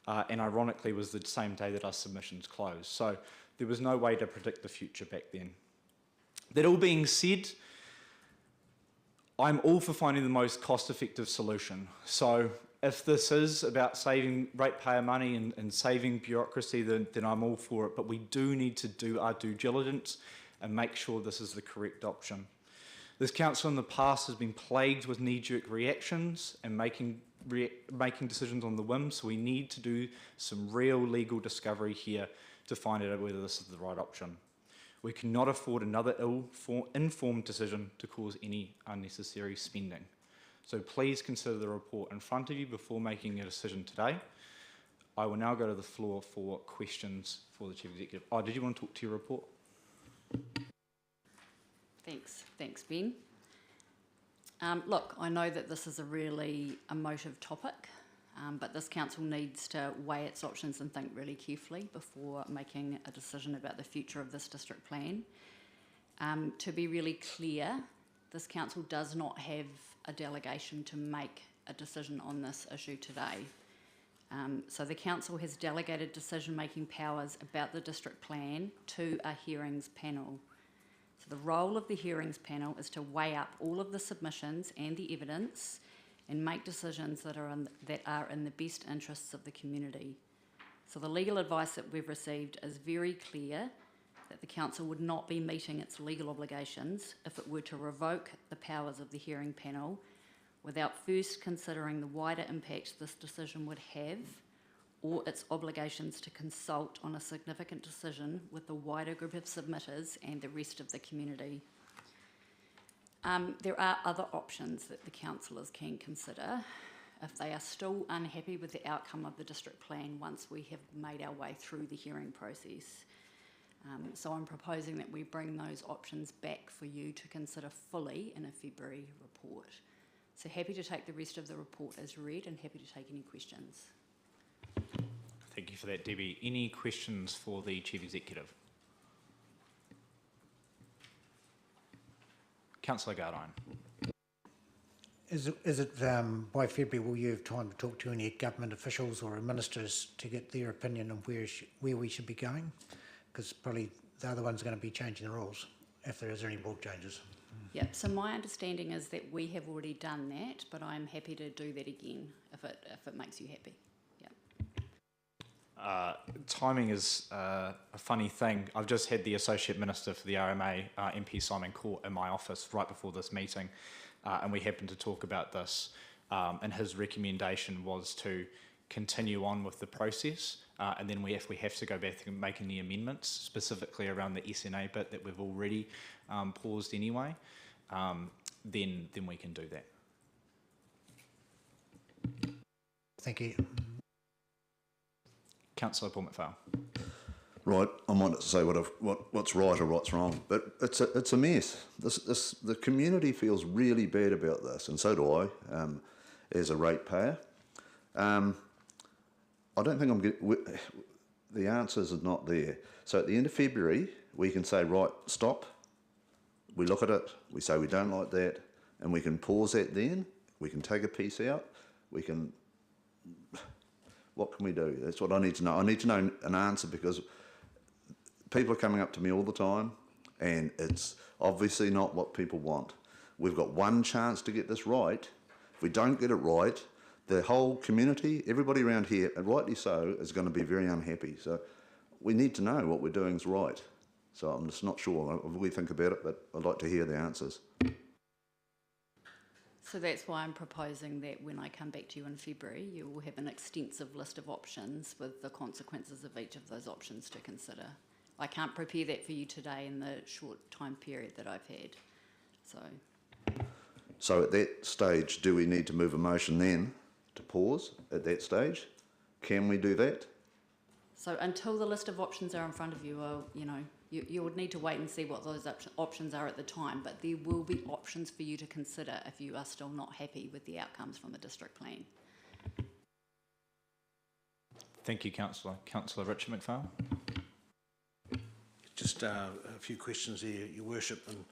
and ironically was the same day that our submissions closed. So there was no way to predict the future back then. That all being said, I'm all for finding the most cost-effective solution. So if this is about saving ratepayer money and saving bureaucracy, then I'm all for it. But we do need to do our due diligence and make sure this is the correct option. This council in the past has been plagued with knee-jerk reactions and making decisions on the whim, so we need to do some real legal discovery here to find out whether this is the right option. We cannot afford another ill-informed decision to cause any unnecessary spending. So please consider the report in front of you before making a decision today. I will now go to the floor for questions for the Chief Executive. Oh, did you want to talk to your report? Thanks, Ben. Look, I know that this is a really emotive topic, but this council needs to weigh its options and think really carefully before making a decision about the future of this district plan. To be really clear, this council does not have a delegation to make a decision on this issue today. So the council has delegated decision-making powers about the district plan to a hearings panel. So the role of the hearings panel is to weigh up all of the submissions and the evidence and make decisions that are in the best interests of the community. So the legal advice that we've received is very clear that the council would not be meeting its legal obligations if it were to revoke the powers of the hearing panel without first considering the wider impact this decision would have, or its obligations to consult on a significant decision with the wider group of submitters and the rest of the community. There are other options that the councillors can consider if they are still unhappy with the outcome of the district plan once we have made our way through the hearing process. So I'm proposing that we bring those options back for you to consider fully in a February report. So happy to take the rest of the report as read and happy to take any questions. Thank you for that, Debbie. Any questions for the Chief Executive? Councillor Gardine. Is it by February will you have time to talk to any government officials or ministers to get their opinion on where we should be going? Because probably they're the ones going to be changing the rules if there is any rule changes. Yep, so my understanding is that we have already done that, but I'm happy to do that again if it makes you happy. Timing is a funny thing. I've just had the Associate Minister for the RMA, MP Simon Court, in my office right before this meeting, and we happened to talk about this, and his recommendation was to continue on with the process, and then if we have to go back and make any amendments, specifically around the SNA bit that we've already paused anyway, then we can do that. Thank you. Councillor Paul McPhail. Right, I might say what's right or what's wrong, but it's a mess. The community feels really bad about this, and so do I, as a ratepayer. I don't think the answers are not there. So at the end of February, we can say, right, stop. We look at it, we say we don't like that, and we can pause that then. We can take a piece out. We can. What can we do? That's what I need to know. I need to know an answer because people are coming up to me all the time and it's obviously not what people want. We've got one chance to get this right. If we don't get it right, the whole community, everybody around here, and rightly so, is going to be very unhappy. So we need to know what we're doing is right. So I'm just not sure. I'll really think about it, but I'd like to hear the answers. So that's why I'm proposing that when I come back to you in February, you will have an extensive list of options with the consequences of each of those options to consider. I can't prepare that for you today in the short time period that I've had. So at that stage, do we need to move a motion then to pause at that stage? Can we do that? So until the list of options are in front of you, you would need to wait and see what those options are at the time, but there will be options for you to consider if you are still not happy with the outcomes from the district plan. Thank you, Councillor. Councillor Richard McPhail. Just a few questions there, Your Worship, and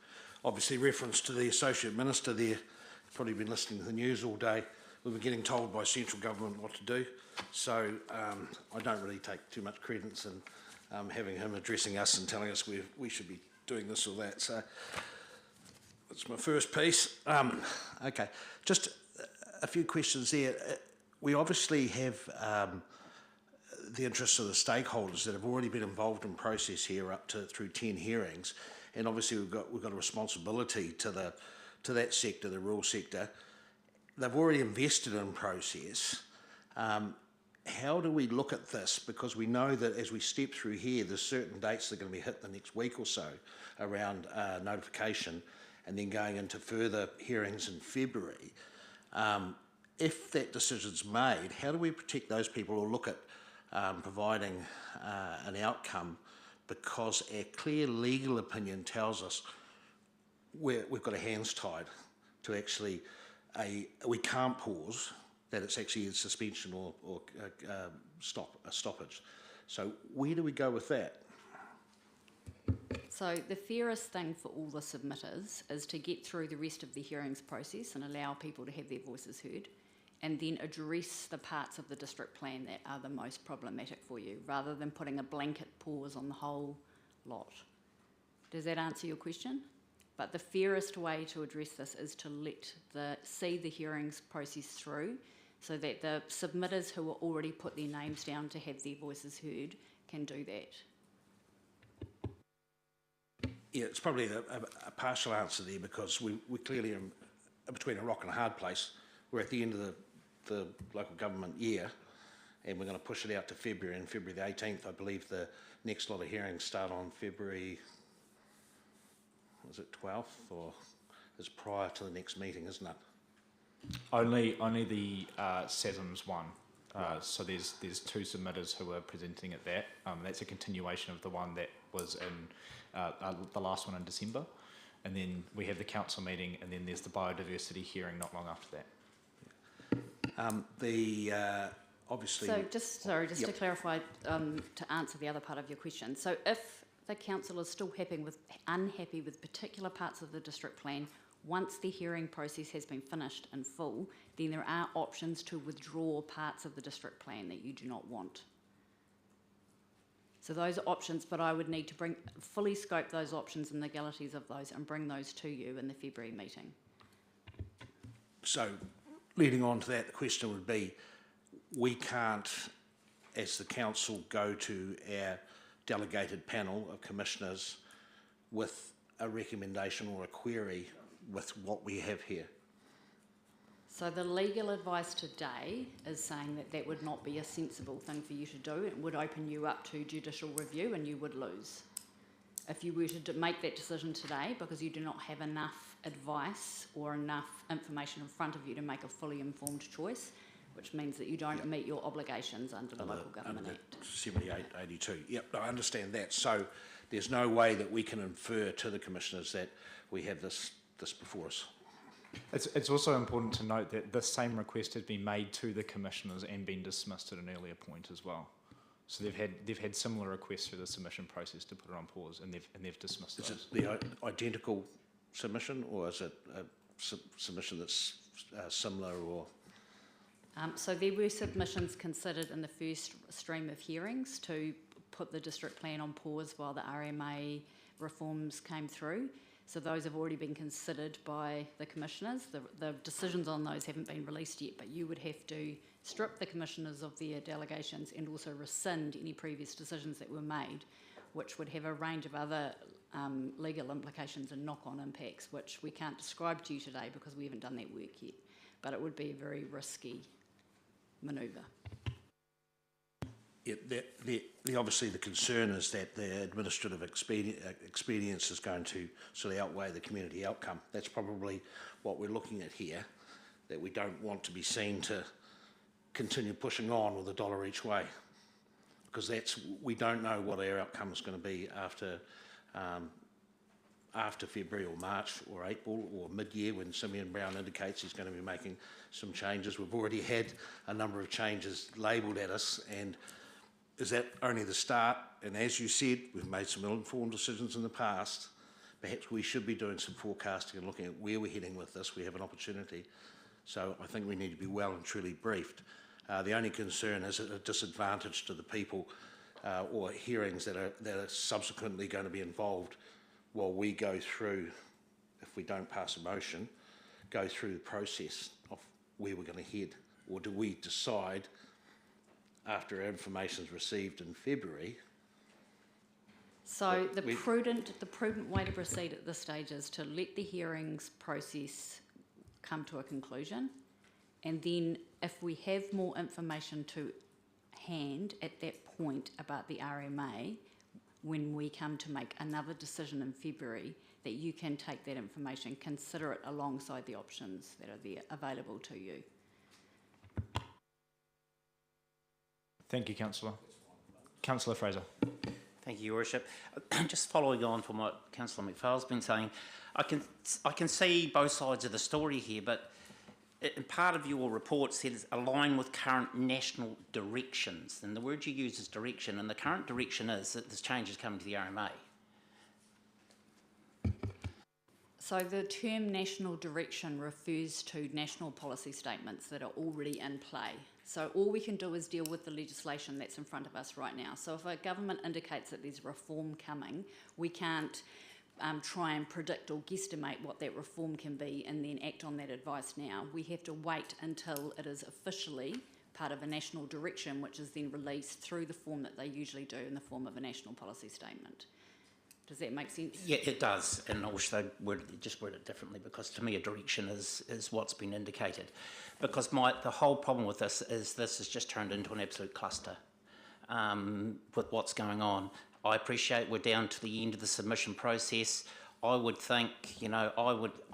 obviously reference to the Associate Minister there. He's probably been listening to the news all day. We've been getting told by central government what to do, so I don't really take too much credence in having him addressing us and telling us we should be doing this or that. So that's my first piece. Okay, just a few questions there. We obviously have the interests of the stakeholders that have already been involved in process here up to through 10 hearings, and obviously we've got a responsibility to that sector, the rural sector. They've already invested in process. How do we look at this? Because we know that as we step through here, there's certain dates that are going to be hit the next week or so around notification and then going into further hearings in February. If that decision's made, how do we protect those people or look at providing an outcome? Because our clear legal opinion tells us we've got our hands tied to actually, we can't pause, that it's actually a suspension or a stoppage. So where do we go with that? So the fairest thing for all the submitters is to get through the rest of the hearings process and allow people to have their voices heard, and then address the parts of the district plan that are the most problematic for you, rather than putting a blanket pause on the whole lot. Does that answer your question? But the fairest way to address this is to see the hearings process through, so that the submitters who are already put their names down to have their voices heard can do that. Yeah, it's probably a partial answer there because we clearly are between a rock and a hard place. We're at the end of the local government year and we're going to push it out to February, and February the 18th, I believe the next lot of hearings start on February, was it 12th, or is prior to the next meeting, isn't it? Only the SASM's one. So there's two submitters who are presenting at that. That's a continuation of the one that was in the last one in December, and then we have the council meeting, and then there's the biodiversity hearing not long after that. Obviously. So just to clarify, to answer the other part of your question. So if the council is still unhappy with particular parts of the district plan, once the hearing process has been finished in full, then there are options to withdraw parts of the district plan that you do not want. So those are options, but I would need to fully scope those options and the legalities of those and bring those to you in the February meeting. So leading on to that, the question would be, we can't, as the council, go to our delegated panel of commissioners with a recommendation or a query with what we have here. So the legal advice today is saying that that would not be a sensible thing for you to do. It would open you up to judicial review and you would lose. If you were to make that decision today because you do not have enough advice or enough information in front of you to make a fully informed choice, which means that you don't meet your obligations under the Local Government Act. 7882. Yep, I understand that. So there's no way that we can infer to the commissioners that we have this before us. It's also important to note that the same request has been made to the commissioners and been dismissed at an earlier point as well. So they've had similar requests through the submission process to put it on pause, and they've dismissed those. Is it the identical submission, or is it a submission that's similar, or? So there were submissions considered in the first stream of hearings to put the district plan on pause while the RMA reforms came through. So those have already been considered by the commissioners. The decisions on those haven't been released yet, but you would have to strip the commissioners of their delegations and also rescind any previous decisions that were made, which would have a range of other legal implications and knock-on impacts, which we can't describe to you today because we haven't done that work yet. But it would be a very risky manoeuvre. Yeah, obviously the concern is that the administrative expedience is going to sort of outweigh the community outcome. That's probably what we're looking at here, that we don't want to be seen to continue pushing on with $1 each way, because we don't know what our outcome is going to be after February or March or April or mid-year, when Simeon Brown indicates he's going to be making some changes. We've already had a number of changes labelled at us, and is that only the start? And as you said, we've made some ill-informed decisions in the past. Perhaps we should be doing some forecasting and looking at where we're heading with this. We have an opportunity. So I think we need to be well and truly briefed. The only concern is a disadvantage to the people or hearings that are subsequently going to be involved while we go through, if we don't pass a motion, go through the process of where we're going to head. Or do we decide after our information is received in February? So the prudent way to proceed at this stage is to let the hearings process come to a conclusion, and then if we have more information to hand at that point about the RMA, when we come to make another decision in February, that you can take that information, consider it alongside the options that are there available to you. Thank you, Councillor. Councillor Fraser. Thank you, Your Worship. Just following on from what Councillor McPhail's been saying, I can see both sides of the story here, but in part of your report says align with current national directions, and the word you use is direction, and the current direction is that this change is coming to the RMA. So the term national direction refers to national policy statements that are already in play. So all we can do is deal with the legislation that's in front of us right now. So if a government indicates that there's reform coming, we can't try and predict or guesstimate what that reform can be and then act on that advice now. We have to wait until it is officially part of a national direction, which is then released through the form that they usually do in the form of a national policy statement. Does that make sense? Yeah, it does, and I wish they'd just word it differently, because to me a direction is what's been indicated. Because the whole problem with this has just turned into an absolute cluster with what's going on. I appreciate we're down to the end of the submission process. I would think, you know,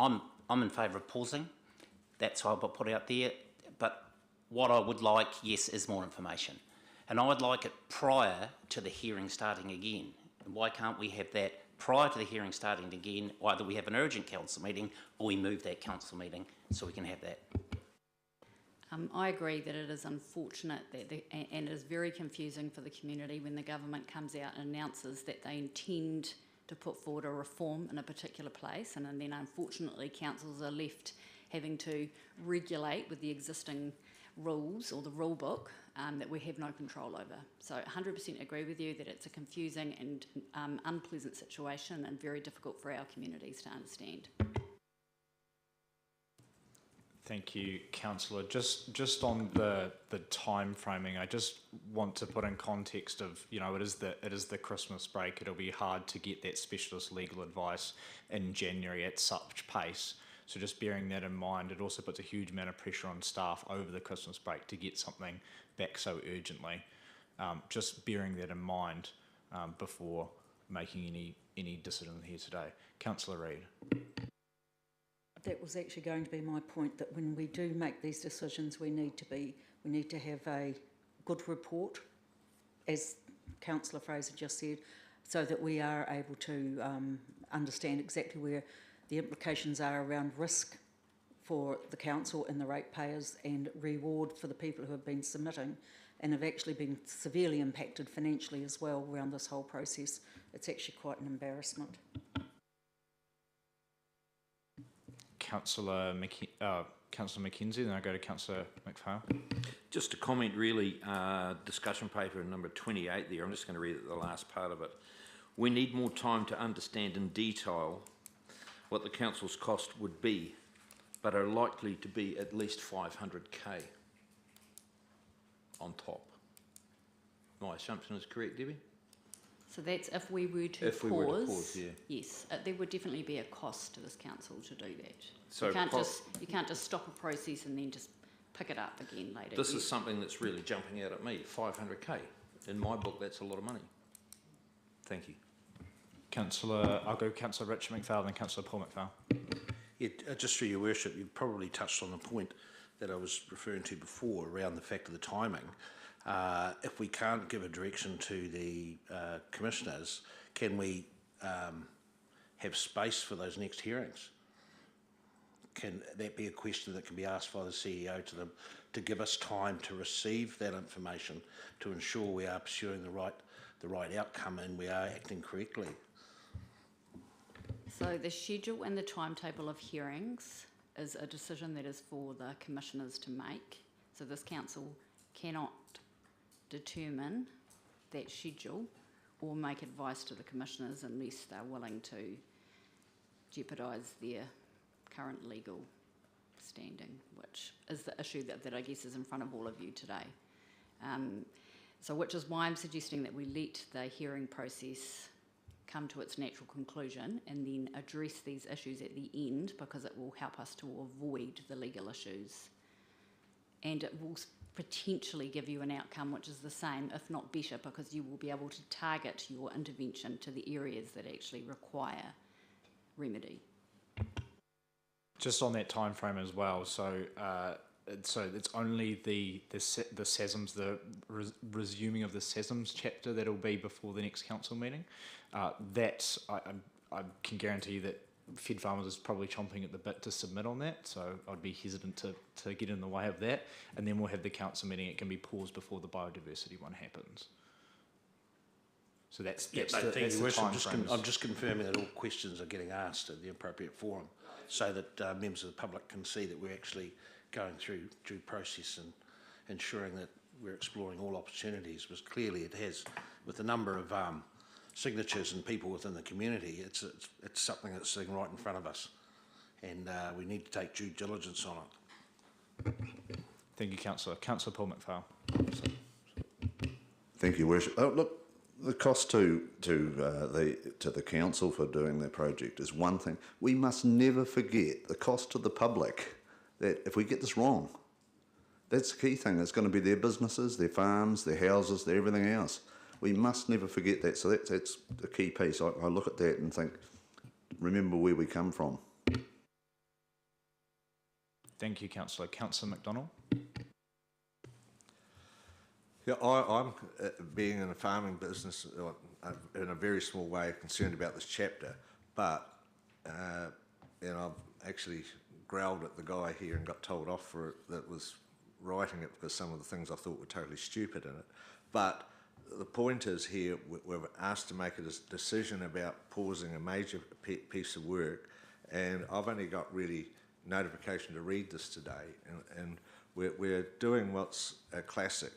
I'm in favour of pausing. That's why I put out there. But what I would like, yes, is more information. And I would like it prior to the hearing starting again. And why can't we have that prior to the hearing starting again? Either we have an urgent council meeting or we move that council meeting so we can have that. I agree that it is unfortunate and it is very confusing for the community when the government comes out and announces that they intend to put forward a reform in a particular place, and then unfortunately councils are left having to regulate with the existing rules or the rule book that we have no control over. So 100% agree with you that it's a confusing and unpleasant situation and very difficult for our communities to understand. Thank you, Councillor. Just on the time framing, I just want to put in context of, you know, it is the Christmas break. It'll be hard to get that specialist legal advice in January at such pace. So just bearing that in mind, it also puts a huge amount of pressure on staff over the Christmas break to get something back so urgently. Just bearing that in mind before making any decision here today. Councillor Reid. That was actually going to be my point, that when we do make these decisions, we need to have a good report, as Councillor Fraser just said, so that we are able to understand exactly where the implications are around risk for the council and the ratepayers and reward for the people who have been submitting and have actually been severely impacted financially as well around this whole process. It's actually quite an embarrassment. Councillor Mackenzie, then I go to Councillor McPhail. Just a comment really, discussion paper number 28 there, I'm just going to read the last part of it. We need more time to understand in detail what the council's cost would be, but are likely to be at least 500k on top. My assumption is correct, Debbie? So that's if we were to If we were to pause, yeah. Yes, there would definitely be a cost to this council to do that. So you can't just stop a process and then just pick it up again later. This is something that's really jumping out at me, 500k. In my book, that's a lot of money. Thank you. I'll go Councillor Richard McPhail, then Councillor Paul McPhail. Yeah, just through your worship, you probably touched on the point that I was referring to before around the fact of the timing. If we can't give a direction to the commissioners, can we have space for those next hearings? Can that be a question that can be asked by the CEO to them to give us time to receive that information to ensure we are pursuing the right outcome and we are acting correctly? So the schedule and the timetable of hearings is a decision that is for the commissioners to make. So this council cannot determine that schedule or make advice to the commissioners unless they're willing to jeopardise their current legal standing, which is the issue that I guess is in front of all of you today. So which is why I'm suggesting that we let the hearing process come to its natural conclusion and then address these issues at the end, because it will help us to avoid the legal issues. And it will potentially give you an outcome which is the same, if not better, because you will be able to target your intervention to the areas that actually require remedy. Just on that time frame as well, so it's only the SESMs, the resuming of the SESMs chapter that'll be before the next council meeting. That I can guarantee you that Fed Farmers is probably chomping at the bit to submit on that, so I'd be hesitant to get in the way of that. And then we'll have the council meeting. It can be paused before the biodiversity one happens. So that's the time frames. I'm just confirming that all questions are getting asked at the appropriate forum, so that members of the public can see that we're actually going through due process and ensuring that we're exploring all opportunities, because clearly it has, with the number of signatures and people within the community, it's something that's sitting right in front of us, and we need to take due diligence on it. Thank you, Councillor. Councillor Paul McPhail. Thank you, Worship. Oh, look, the cost to the council for doing their project is one thing. We must never forget the cost to the public. That if we get this wrong, that's the key thing. It's going to be their businesses, their farms, their houses, their everything else. We must never forget that. So that's the key piece. I look at that and think, remember where we come from. Thank you, Councillor. Councillor McDonald. Yeah, I'm being in a farming business in a very small way concerned about this chapter, but and I've actually growled at the guy here and got told off for it that was writing it because some of the things I thought were totally stupid in it. But the point is here, we're asked to make a decision about pausing a major piece of work, and I've only got really notification to read this today, and we're doing what's a classic.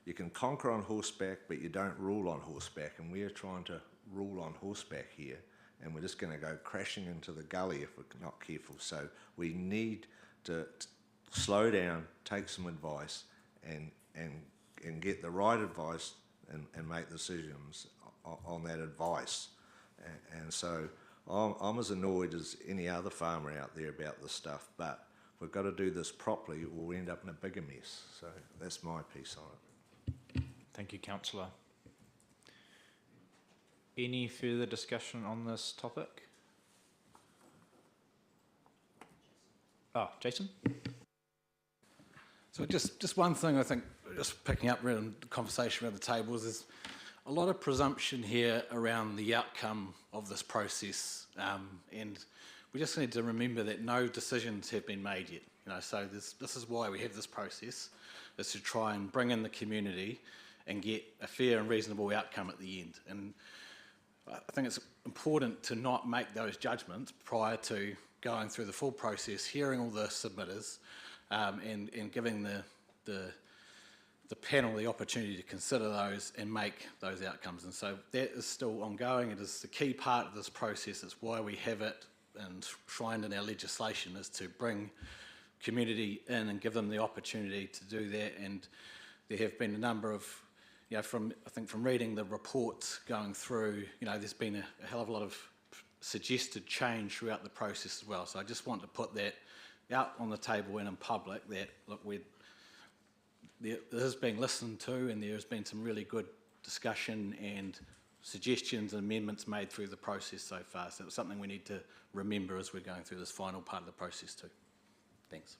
You can conquer on horseback, but you don't rule on horseback, and we're trying to rule on horseback here, and we're just going to go crashing into the gully if we're not careful. So we need to slow down, take some advice, and get the right advice and make decisions on that advice. And so I'm as annoyed as any other farmer out there about this stuff, but we've got to do this properly or we'll end up in a bigger mess. So that's my piece on it. Thank you, Councillor. Any further discussion on this topic? Jason? So just one thing I think, just picking up around the conversation around the table, is there's a lot of presumption here around the outcome of this process, and we just need to remember that no decisions have been made yet. So this is why we have this process, is to try and bring in the community and get a fair and reasonable outcome at the end. And I think it's important to not make those judgments prior to going through the full process, hearing all the submitters, and giving the panel the opportunity to consider those and make those outcomes. And so that is still ongoing. It is the key part of this process. It's why we have it enshrined in our legislation, is to bring community in and give them the opportunity to do that. And there have been a number of, I think from reading the reports going through, there's been a hell of a lot of suggested change throughout the process as well. So I just want to put that out on the table and in public that, look, this is being listened to, and there has been some really good discussion and suggestions and amendments made through the process so far. So it's something we need to remember as we're going through this final part of the process too. Thanks.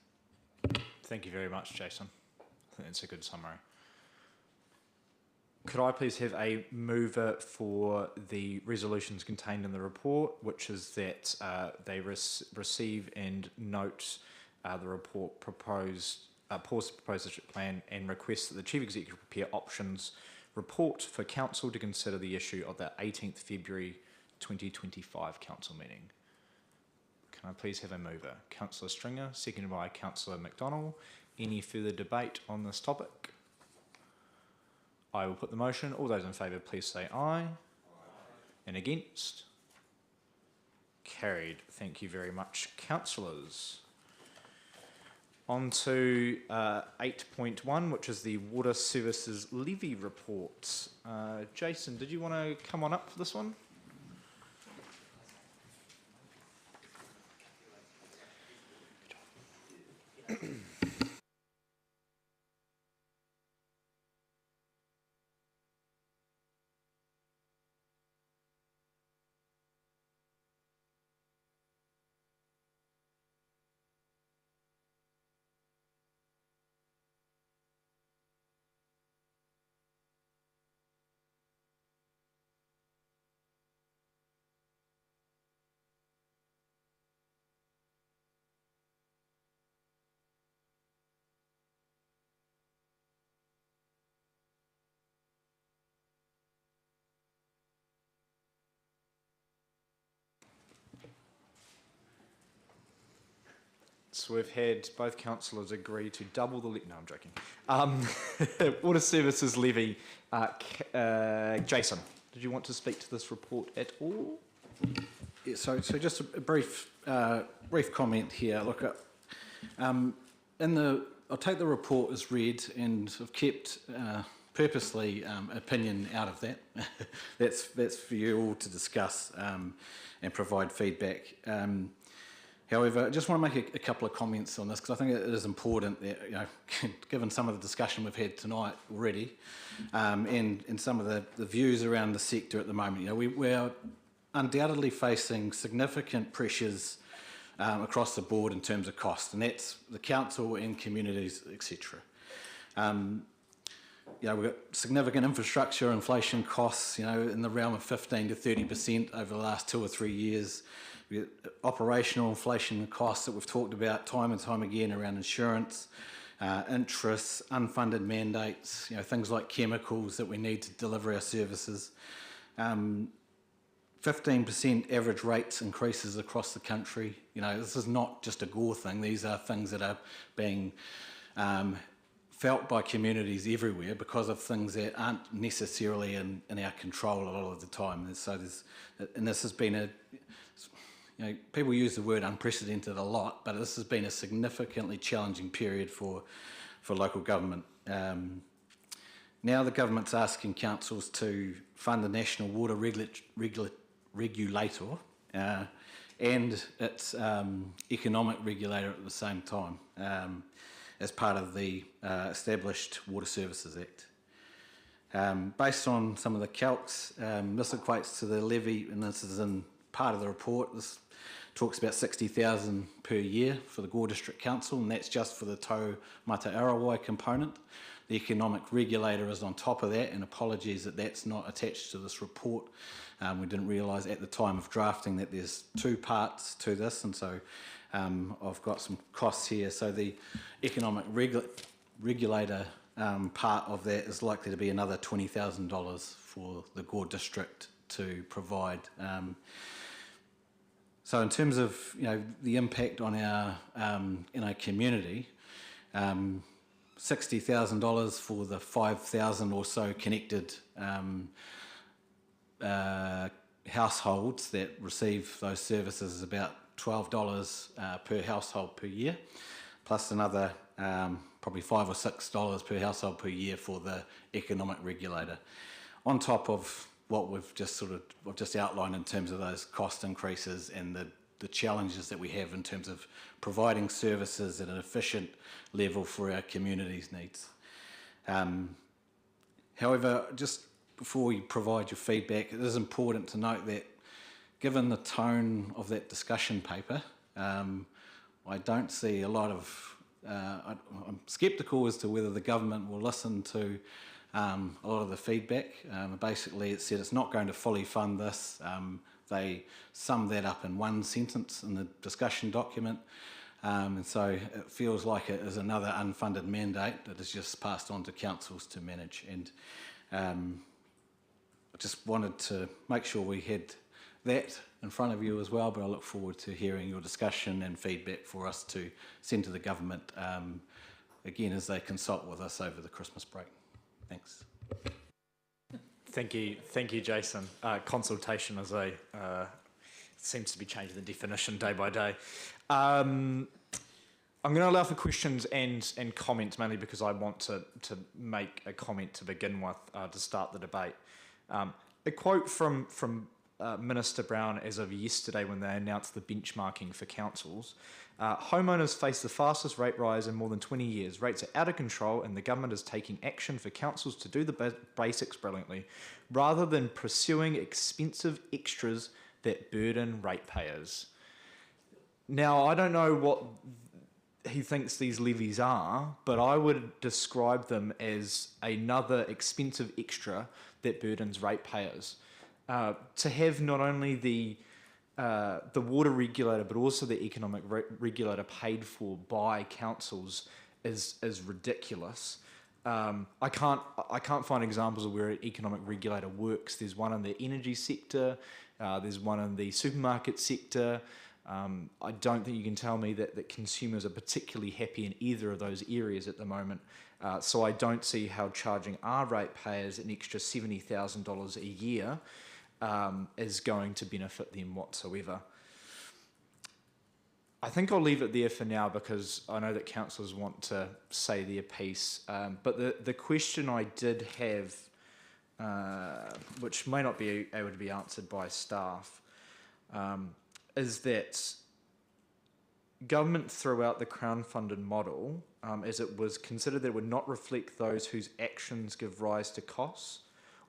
Thank you very much, Jason. I think that's a good summary. Could I please have a mover for the resolutions contained in the report, which is that they receive and note the report pause the proposed district plan and request that the Chief Executive prepare options report for Council to consider the issue of the 18th February 2025 Council meeting. Can I please have a mover? Councillor Stringer, seconded by Councillor McDonald. Any further debate on this topic? I will put the motion. All those in favour, please say aye. Aye. And against? Carried. Thank you very much, councillors. On to 8.1, which is the Water Services Levy Report. Jason, did you want to come on up for this one? So we've had both councillors agree to double the levy. No, I'm joking. Water Services Levy. Jason, did you want to speak to this report at all? Yeah, so just a brief comment here. Look, I'll take the report as read, and I've kept purposely opinion out of that. That's for you all to discuss and provide feedback. However, I just want to make a couple of comments on this because I think it is important that, you know, given some of the discussion we've had tonight already, and some of the views around the sector at the moment, you know, we're undoubtedly facing significant pressures across the board in terms of cost, and that's the council and communities, etc. You know, we've got significant infrastructure inflation costs, you know, in the realm of 15 to 30% over the last 2 or 3 years. We've got operational inflation costs that we've talked about time and time again around insurance, interest, unfunded mandates, you know, things like chemicals that we need to deliver our services. 15% average rates increases across the country. You know, this is not just a Gore thing. These are things that are being felt by communities everywhere because of things that aren't necessarily in our control a lot of the time. And so this has been you know, people use the word unprecedented a lot, but this has been a significantly challenging period for local government. Now the government's asking councils to fund the National Water Regulator and its economic regulator at the same time as part of the established Water Services Act. Based on some of the calcs, this equates to the levy, and this is in part of the report, this talks about 60,000 per year for the Gore District Council, and that's just for the Tau Mata Arawai component. The economic regulator is on top of that, and apologies that that's not attached to this report. We didn't realise at the time of drafting that there's 2 parts to this, and so I've got some costs here. So the economic regulator part of that is likely to be another $20,000 for the Gore District to provide. So in terms of, you know, the impact on our in our community, $60,000 for the 5,000 or so connected households that receive those services is about $12 per household per year, plus another probably $5 or $6 per household per year for the economic regulator, on top of what we've just outlined in terms of those cost increases and the challenges that we have in terms of providing services at an efficient level for our community's needs. However, just before we provide your feedback, it is important to note that given the tone of that discussion paper, I don't see a lot of, I'm sceptical as to whether the government will listen to a lot of the feedback. Basically, it said it's not going to fully fund this. They summed that up in one sentence in the discussion document. And so it feels like it is another unfunded mandate that is just passed on to councils to manage. And I just wanted to make sure we had that in front of you as well, but I look forward to hearing your discussion and feedback for us to send to the government, again, as they consult with us over the Christmas break. Thanks. Thank you, Jason. Consultation is seems to be changing the definition day by day. I'm going to allow for questions and comments, mainly because I want to make a comment to begin with to start the debate. A quote from Minister Brown as of yesterday when they announced the benchmarking for councils. Homeowners face the fastest rate rise in more than 20 years. Rates are out of control and the government is taking action for councils to do the basics brilliantly, rather than pursuing expensive extras that burden ratepayers. Now, I don't know what he thinks these levies are, but I would describe them as another expensive extra that burdens ratepayers. To have not only the water regulator, but also the economic regulator paid for by councils is ridiculous. I can't find examples of where an economic regulator works. There's one in the energy sector. There's one in the supermarket sector. I don't think you can tell me that consumers are particularly happy in either of those areas at the moment. So I don't see how charging our ratepayers an extra $70,000 a year is going to benefit them whatsoever. I think I'll leave it there for now because I know that councillors want to say their piece. But the question I did have, which may not be able to be answered by staff, is that government throughout the Crown-funded model, as it was considered that it would not reflect those whose actions give rise to costs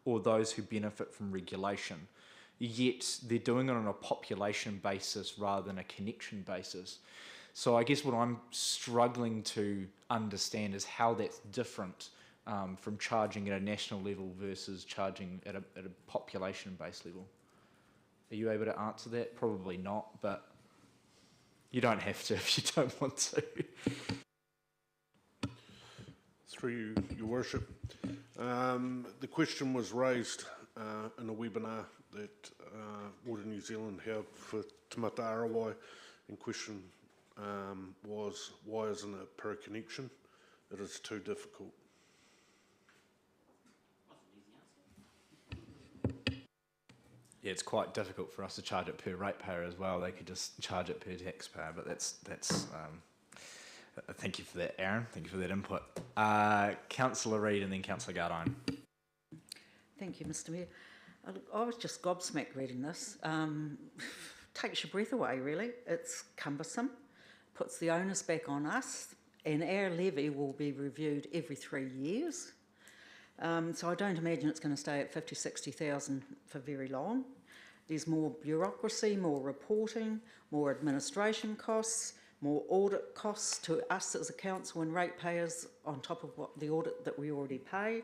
or those who benefit from regulation. Yet they're doing it on a population basis rather than a connection basis. So I guess what I'm struggling to understand is how that's different from charging at a national level versus charging at a population-based level. Are you able to answer that? Probably not, but you don't have to if you don't want to. Through you, Your Worship. The question was raised in a webinar that Water New Zealand held for Te Mata Arawai, and question was, why isn't it per connection? It is too difficult. Yeah, it's quite difficult for us to charge it per ratepayer as well. They could just charge it per taxpayer, but that's thank you for that, Aaron. Thank you for that input. Councillor Reid and then Councillor Gardine. Thank you, Mr Mayor. I was just gobsmacked reading this. Takes your breath away, really. It's cumbersome, puts the onus back on us, and our levy will be reviewed every 3 years. So I don't imagine it's going to stay at 50, 60,000 for very long. There's more bureaucracy, more reporting, more administration costs, more audit costs to us as a council and ratepayers on top of what the audit that we already pay.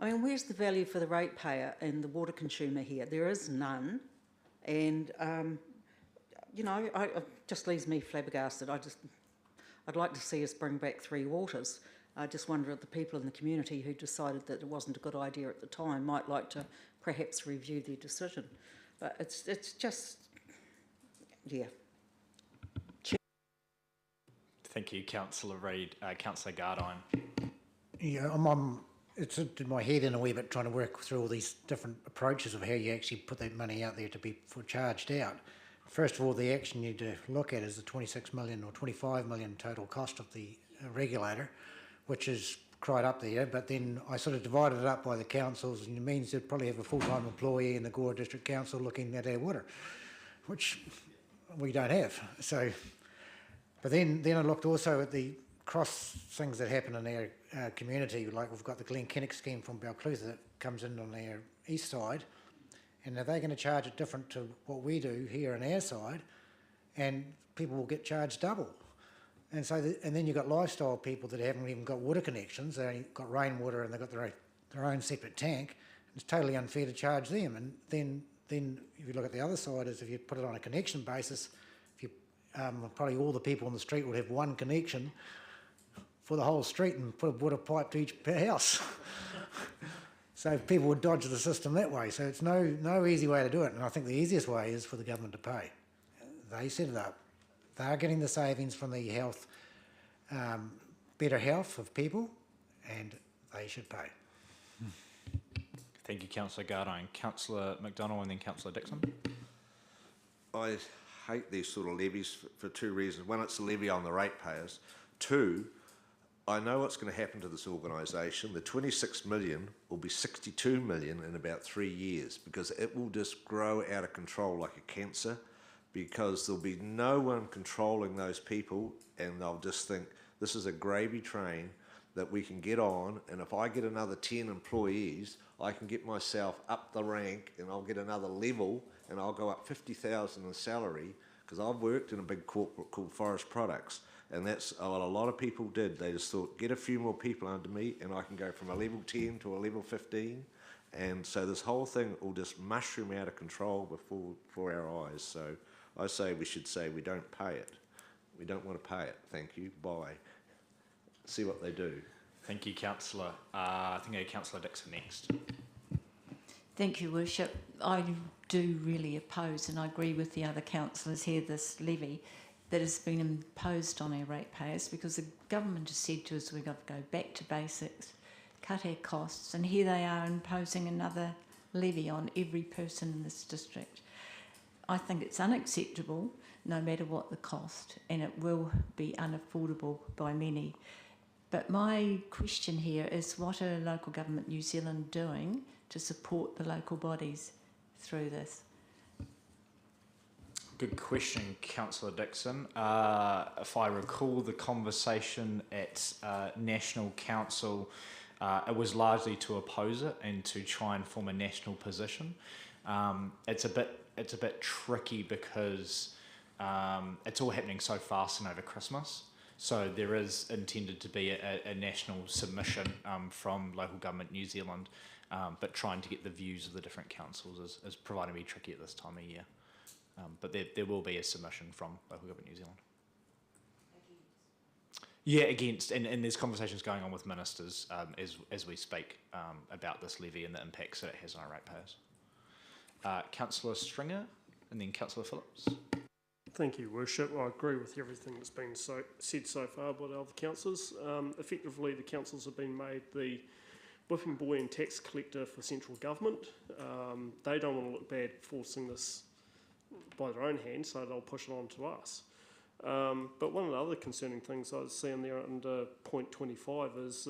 I mean, where's the value for the ratepayer and the water consumer here? There is none. And, you know, it just leaves me flabbergasted. I'd like to see us bring back Three Waters. I just wonder if the people in the community who decided that it wasn't a good idea at the time might like to perhaps review their decision. But it's just, yeah. Thank you, Councillor Reid. Councillor Gardine. Yeah, it's in my head in a wee bit trying to work through all these different approaches of how you actually put that money out there to be charged out. First of all, the action you need to look at is the 26 million or 25 million total cost of the regulator, which is cried up there, but then I sort of divided it up by the councils, and it means you'd probably have a full-time employee in the Gore District Council looking at our water, which we don't have. So, but then I looked also at the cross things that happen in our community, like we've got the Glen Kennick scheme from Balclutha that comes in on our east side, and are they going to charge it different to what we do here on our side, and people will get charged double. And so, and then you've got lifestyle people that haven't even got water connections. They only got rainwater and they've got their own separate tank. It's totally unfair to charge them. And then if you look at the other side, is if you put it on a connection basis, if you probably all the people on the street would have one connection for the whole street and put a water pipe to each per house. So people would dodge the system that way. So it's no easy way to do it. And I think the easiest way is for the government to pay. They set it up. They are getting the savings from the health, better health of people, and they should pay. Thank you, Councillor Gardine. Councillor McDonald and then Councillor Dixon. I hate these sort of levies for two reasons. One, it's a levy on the ratepayers. Two, I know what's going to happen to this organisation. The 26 million will be 62 million in about 3 years because it will just grow out of control like a cancer, because there'll be no one controlling those people, and they'll just think this is a gravy train that we can get on, and if I get another 10 employees, I can get myself up the rank and I'll get another level and I'll go up 50,000 in salary, because I've worked in a big corporate called Forest Products, and that's what a lot of people did. They just thought, get a few more people under me and I can go from a level 10 to a level 15. And so this whole thing will just mushroom out of control before our eyes. So I say we should say we don't pay it. We don't want to pay it. Thank you. Bye. See what they do. Thank you, Councillor. I think I have Councillor Dixon next. Thank you, Worship. I do really oppose, and I agree with the other councillors here, this levy that has been imposed on our ratepayers, because the government has said to us we've got to go back to basics, cut our costs, and here they are imposing another levy on every person in this district. I think it's unacceptable no matter what the cost, and it will be unaffordable by many. But my question here is, what are Local Government New Zealand doing to support the local bodies through this? Good question, Councillor Dixon. If I recall the conversation at National Council, it was largely to oppose it and to try and form a national position. It's a bit tricky because it's all happening so fast and over Christmas. So there is intended to be a national submission from Local Government New Zealand, but trying to get the views of the different councils is proving to be tricky at this time of year. But there will be a submission from Local Government New Zealand. Yeah, and there's conversations going on with ministers as we speak about this levy and the impacts that it has on our ratepayers. Councillor Stringer and then Councillor Phillips. Thank you, Worship. I agree with everything that's been said so far by the other councillors. Effectively, the councils have been made the whipping boy and tax collector for central government. They don't want to look bad forcing this by their own hand, so they'll push it on to us. But one of the other concerning things I see in there under point 25 is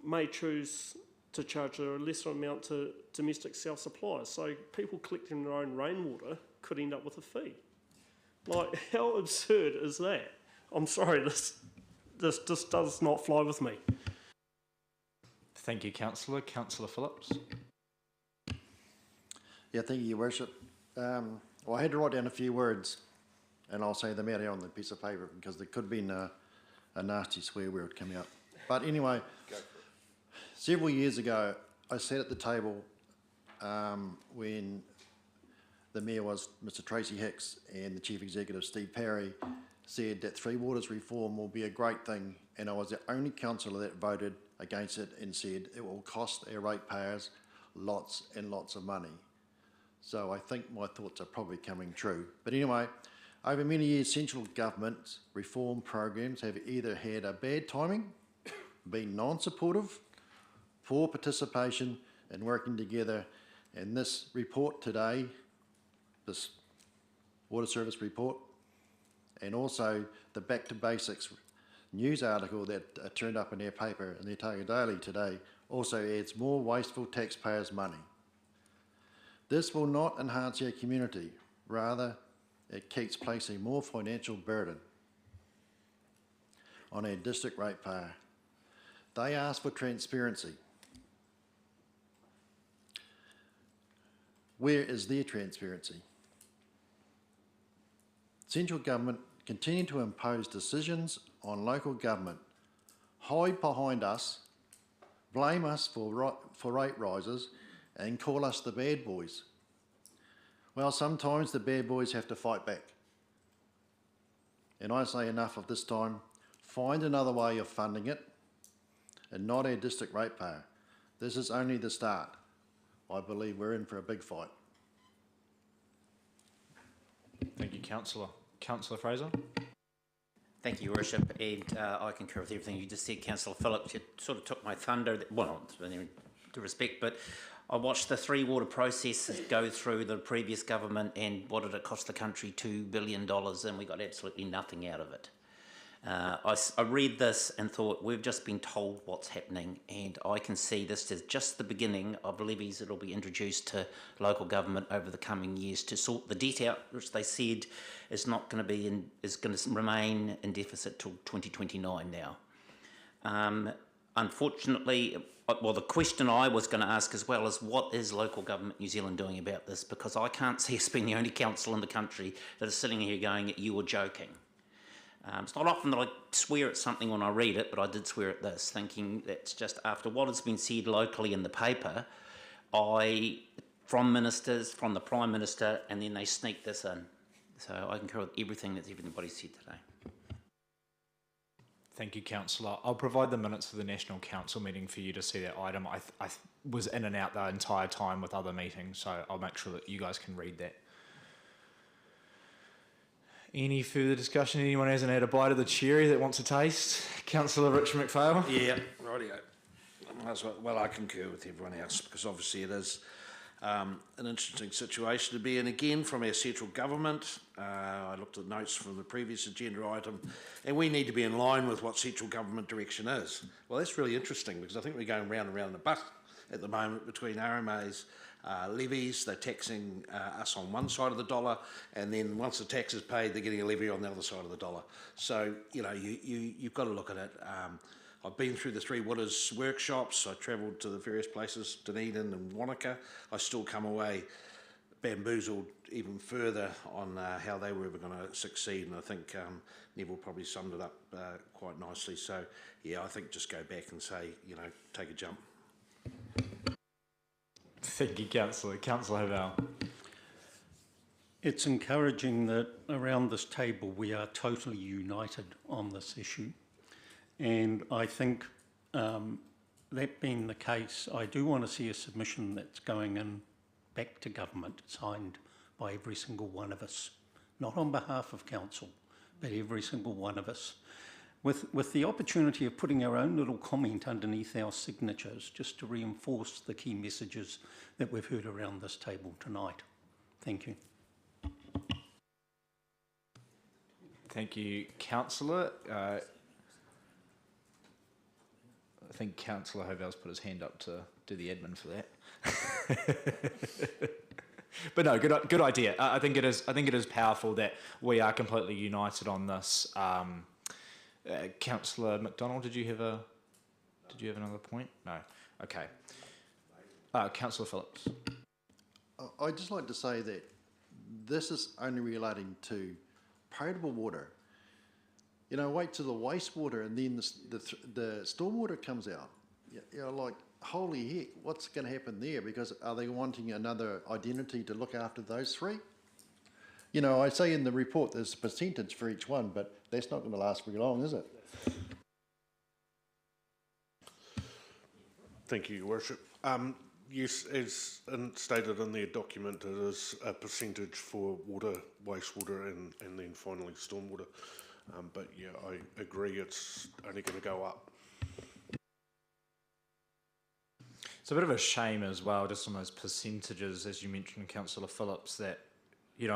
may choose to charge a lesser amount to domestic self-suppliers. So people collecting their own rainwater could end up with a fee. Like, how absurd is that? I'm sorry, this just does not fly with me. Thank you, Councillor. Councillor Phillips. Yeah, thank you, Your Worship. Well, I had to write down a few words, and I'll say them out here on the piece of paper because there could have been a nasty swear word come out. But anyway, several years ago, I sat at the table when the Mayor was Mr Tracy Hicks and the Chief Executive Steve Parry said that Three Waters reform will be a great thing, and I was the only councillor that voted against it and said it will cost our ratepayers lots and lots of money. So I think my thoughts are probably coming true. But anyway, over many years, central government reform programs have either had a bad timing, been non-supportive, poor participation in working together, and this report today, this Water Service report, and also the Back to Basics news article that turned up in their paper, in the Otago Daily today, also adds more wasteful taxpayers' money. This will not enhance our community, rather it keeps placing more financial burden on our district ratepayer. They ask for transparency. Where is their transparency? Central government continue to impose decisions on local government, hide behind us, blame us for rate rises, and call us the bad boys. Well, sometimes the bad boys have to fight back. And I say enough of this time. Find another way of funding it, and not our district ratepayer. This is only the start. I believe we're in for a big fight. Thank you, Councillor. Councillor Fraser. Thank you, Your Worship, and I concur with everything you just said, Councillor Phillips. You sort of took my thunder, well, to respect, but I watched the Three Water process go through the previous government, and what did it cost the country? $2 billion, and we got absolutely nothing out of it. I read this and thought, we've just been told what's happening, and I can see this as just the beginning of levies that will be introduced to local government over the coming years to sort the debt out, which they said is not going to be is going to remain in deficit till 2029 now. Unfortunately, well, the question I was going to ask as well is, what is Local Government New Zealand doing about this? Because I can't see us being the only council in the country that is sitting here going, you are joking. It's not often that I swear at something when I read it, but I did swear at this, thinking that's just after what has been said locally in the paper, from ministers, from the Prime Minister, and then they sneak this in. So I concur with everything that everybody said today. Thank you, Councillor. I'll provide the minutes for the National Council meeting for you to see that item. I was in and out the entire time with other meetings, so I'll make sure that you guys can read that. Any further discussion? Anyone hasn't had a bite of the cherry that wants a taste? Councillor Richard McPhail? Yeah, rightio. Well, I concur with everyone else because obviously it is an interesting situation to be in again from our central government. I looked at notes from the previous agenda item, and we need to be in line with what central government direction is. Well, that's really interesting because I think we're going round and round the bus at the moment between RMA's levies. They're taxing us on one side of the dollar, and then once the tax is paid, they're getting a levy on the other side of the dollar. So, you know, you've got to look at it. I've been through the Three Waters workshops. I travelled to the various places, Dunedin and Wanaka. I still come away bamboozled even further on how they were ever going to succeed, and I think Neville probably summed it up quite nicely. So, yeah, I think just go back and say, you know, take a jump. Thank you, Councillor. Councillor Havel. It's encouraging that around this table we are totally united on this issue. And I think that being the case, I do want to see a submission that's going in back to government, signed by every single one of us, not on behalf of council, but every single one of us, with the opportunity of putting our own little comment underneath our signatures, just to reinforce the key messages that we've heard around this table tonight. Thank you. Thank you, Councillor. I think Councillor Hovel's put his hand up to do the admin for that. But no, good idea. I think it is powerful that we are completely united on this. Councillor McDonald, did you have another point? No. Okay. Councillor Phillips. I'd just like to say that this is only relating to potable water. You know, wait till the wastewater and then the stormwater comes out. You know, like, holy heck, what's going to happen there? Because are they wanting another identity to look after those three? You know, I say in the report there's a percentage for each one, but that's not going to last very long, is it? Thank you, Your Worship. Yes, as stated in their document, it is a percentage for water, wastewater, and then finally stormwater. But yeah, I agree, it's only going to go up. It's a bit of a shame as well, just on those percentages, as you mentioned, Councillor Phillips, that, you know,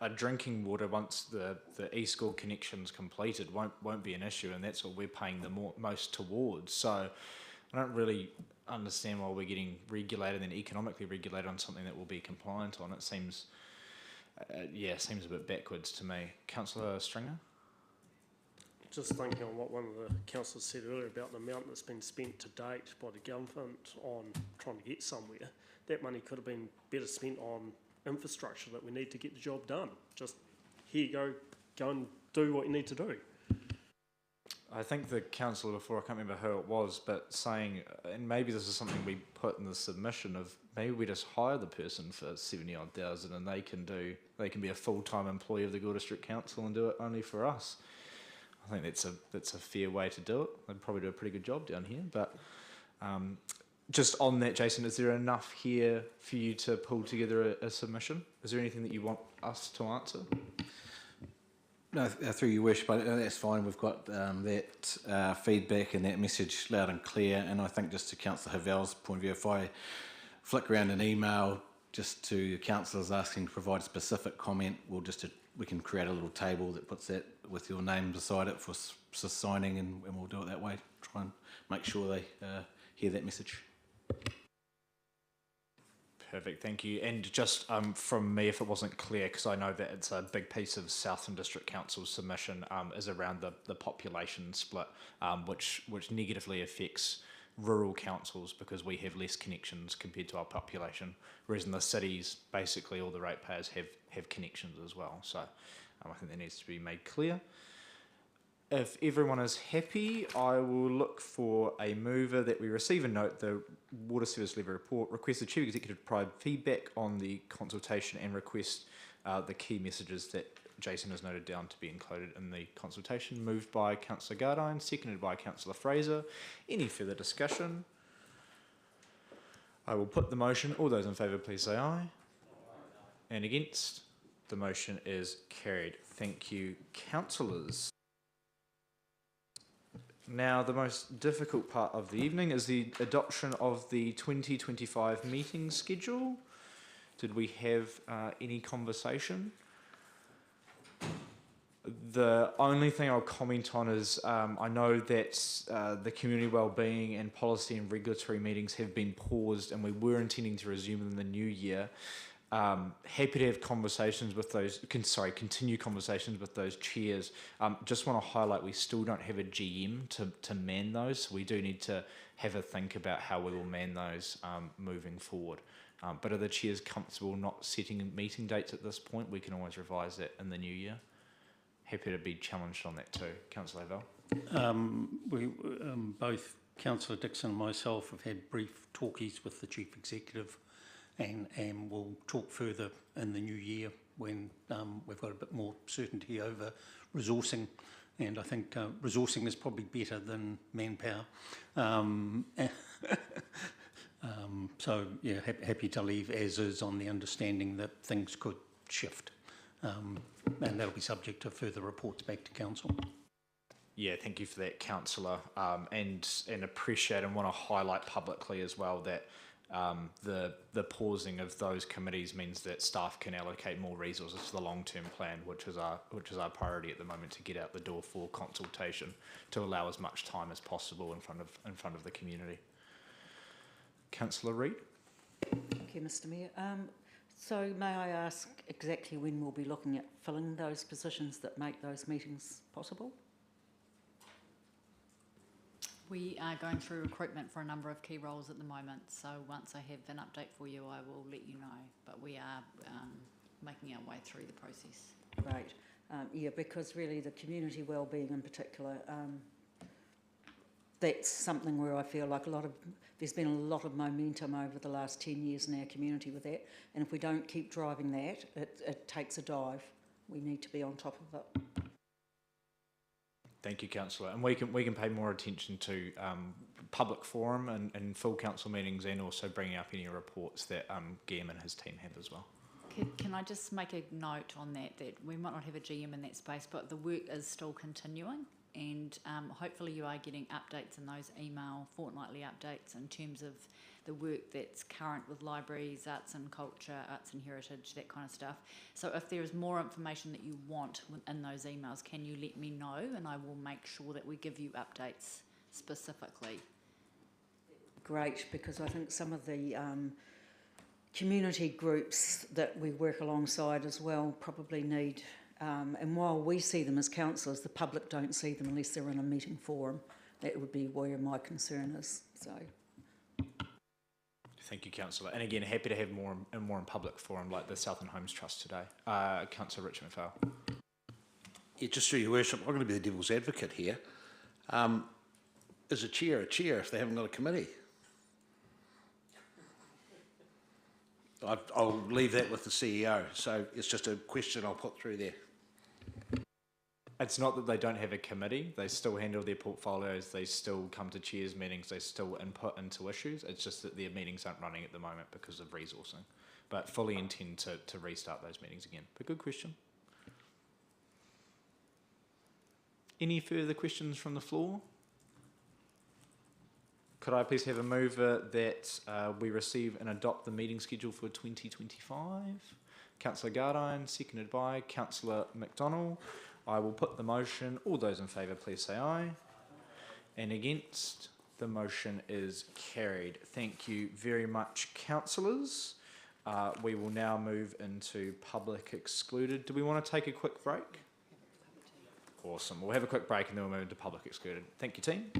a drinking water, once the e-school connection's completed, won't be an issue, and that's what we're paying the most towards. So I don't really understand why we're getting regulated and economically regulated on something that we'll be compliant on. It seems, seems a bit backwards to me. Councillor Stringer? Just thinking on what one of the councillors said earlier about the amount that's been spent to date by the government on trying to get somewhere, that money could have been better spent on infrastructure that we need to get the job done. Just, here you go and do what you need to do. I think the councillor before, I can't remember who it was, but saying, and maybe this is something we put in the submission, of maybe we just hire the person for 70-odd thousand and they can be a full-time employee of the Gore District Council and do it only for us. I think that's a fair way to do it. They'd probably do a pretty good job down here. But just on that, Jason, is there enough here for you to pull together a submission? Is there anything that you want us to answer? No, through your worship, that's fine. We've got that feedback and that message loud and clear. And I think just to Councillor Havel's point of view, if I flick around an email just to councillors asking to provide specific comment, we can create a little table that puts that with your name beside it for signing, and we'll do it that way. Try and make sure they hear that message. Perfect, thank you. And just from me, if it wasn't clear, because I know that it's a big piece of Southern District Council's submission, is around the population split, which negatively affects rural councils because we have less connections compared to our population, whereas in the cities, basically all the ratepayers have connections as well. So I think that needs to be made clear. If everyone is happy, I will look for a mover that we receive and note the Water Service Levy Report, request the Chief Executive to provide feedback on the consultation and request the key messages that Jason has noted down to be included in the consultation. Moved by Councillor Gardine, seconded by Councillor Fraser. Any further discussion? I will put the motion. All those in favour, please say aye. And against? The motion is carried. Thank you, councillors. Now, the most difficult part of the evening is the adoption of the 2025 meeting schedule. Did we have any conversation? The only thing I'll comment on is I know that the community wellbeing and policy and regulatory meetings have been paused, and we were intending to resume in the new year. Happy to have conversations with those, continue conversations with those chairs. Just want to highlight we still don't have a GM to man those, so we do need to have a think about how we will man those moving forward. But are the chairs comfortable not setting meeting dates at this point? We can always revise that in the new year. Happy to be challenged on that too. Councillor Lavelle. Both Councillor Dixon and myself have had brief talkies with the Chief Executive, and we'll talk further in the new year when we've got a bit more certainty over resourcing. And I think resourcing is probably better than manpower. So yeah, happy to leave as is on the understanding that things could shift. And that'll be subject to further reports back to Council. Yeah, thank you for that, Councillor, and appreciate and want to highlight publicly as well that the pausing of those committees means that staff can allocate more resources to the long-term plan, which is our priority at the moment, to get out the door for consultation to allow as much time as possible in front of the community. Councillor Reid. Thank you, Mr. Mayor. So may I ask exactly when we'll be looking at filling those positions that make those meetings possible? We are going through recruitment for a number of key roles at the moment, so once I have an update for you, I will let you know. But we are making our way through the process. Great. Yeah, because really the community wellbeing in particular, that's something where I feel like there's been a lot of momentum over the last 10 years in our community with that, and if we don't keep driving that, it takes a dive. We need to be on top of it. Thank you, Councillor. And we can pay more attention to public forum and full council meetings, and also bringing up any reports that Guillaume and his team have as well. Can I just make a note on that we might not have a GM in that space, but the work is still continuing, and hopefully you are getting updates in those email fortnightly updates in terms of the work that's current with libraries, arts and culture, arts and heritage, that kind of stuff. So if there is more information that you want in those emails, can you let me know, and I will make sure that we give you updates specifically. Great, because I think some of the community groups that we work alongside as well probably need, and while we see them as councillors, the public don't see them unless they're in a meeting forum. That would be where my concern is. So. Thank you, Councillor. And again, happy to have more in public forum like the Southern Homes Trust today. Councillor Richard McPhail. Yeah, just through your worship, I'm going to be the devil's advocate here. Is a chair if they haven't got a committee? I'll leave that with the CEO, so it's just a question I'll put through there. It's not that they don't have a committee, they still handle their portfolios, they still come to chairs meetings, they still input into issues. It's just that their meetings aren't running at the moment because of resourcing. But fully intend to restart those meetings again. But good question. Any further questions from the floor? Could I please have a mover that we receive and adopt the meeting schedule for 2025? Councillor Gardine, seconded by Councillor McDonald. I will put the motion. All those in favour, please say aye. And against, the motion is carried. Thank you very much, councillors. We will now move into public excluded. Do we want to take a quick break? Awesome. We'll have a quick break and then we'll move into public excluded. Thank you, team.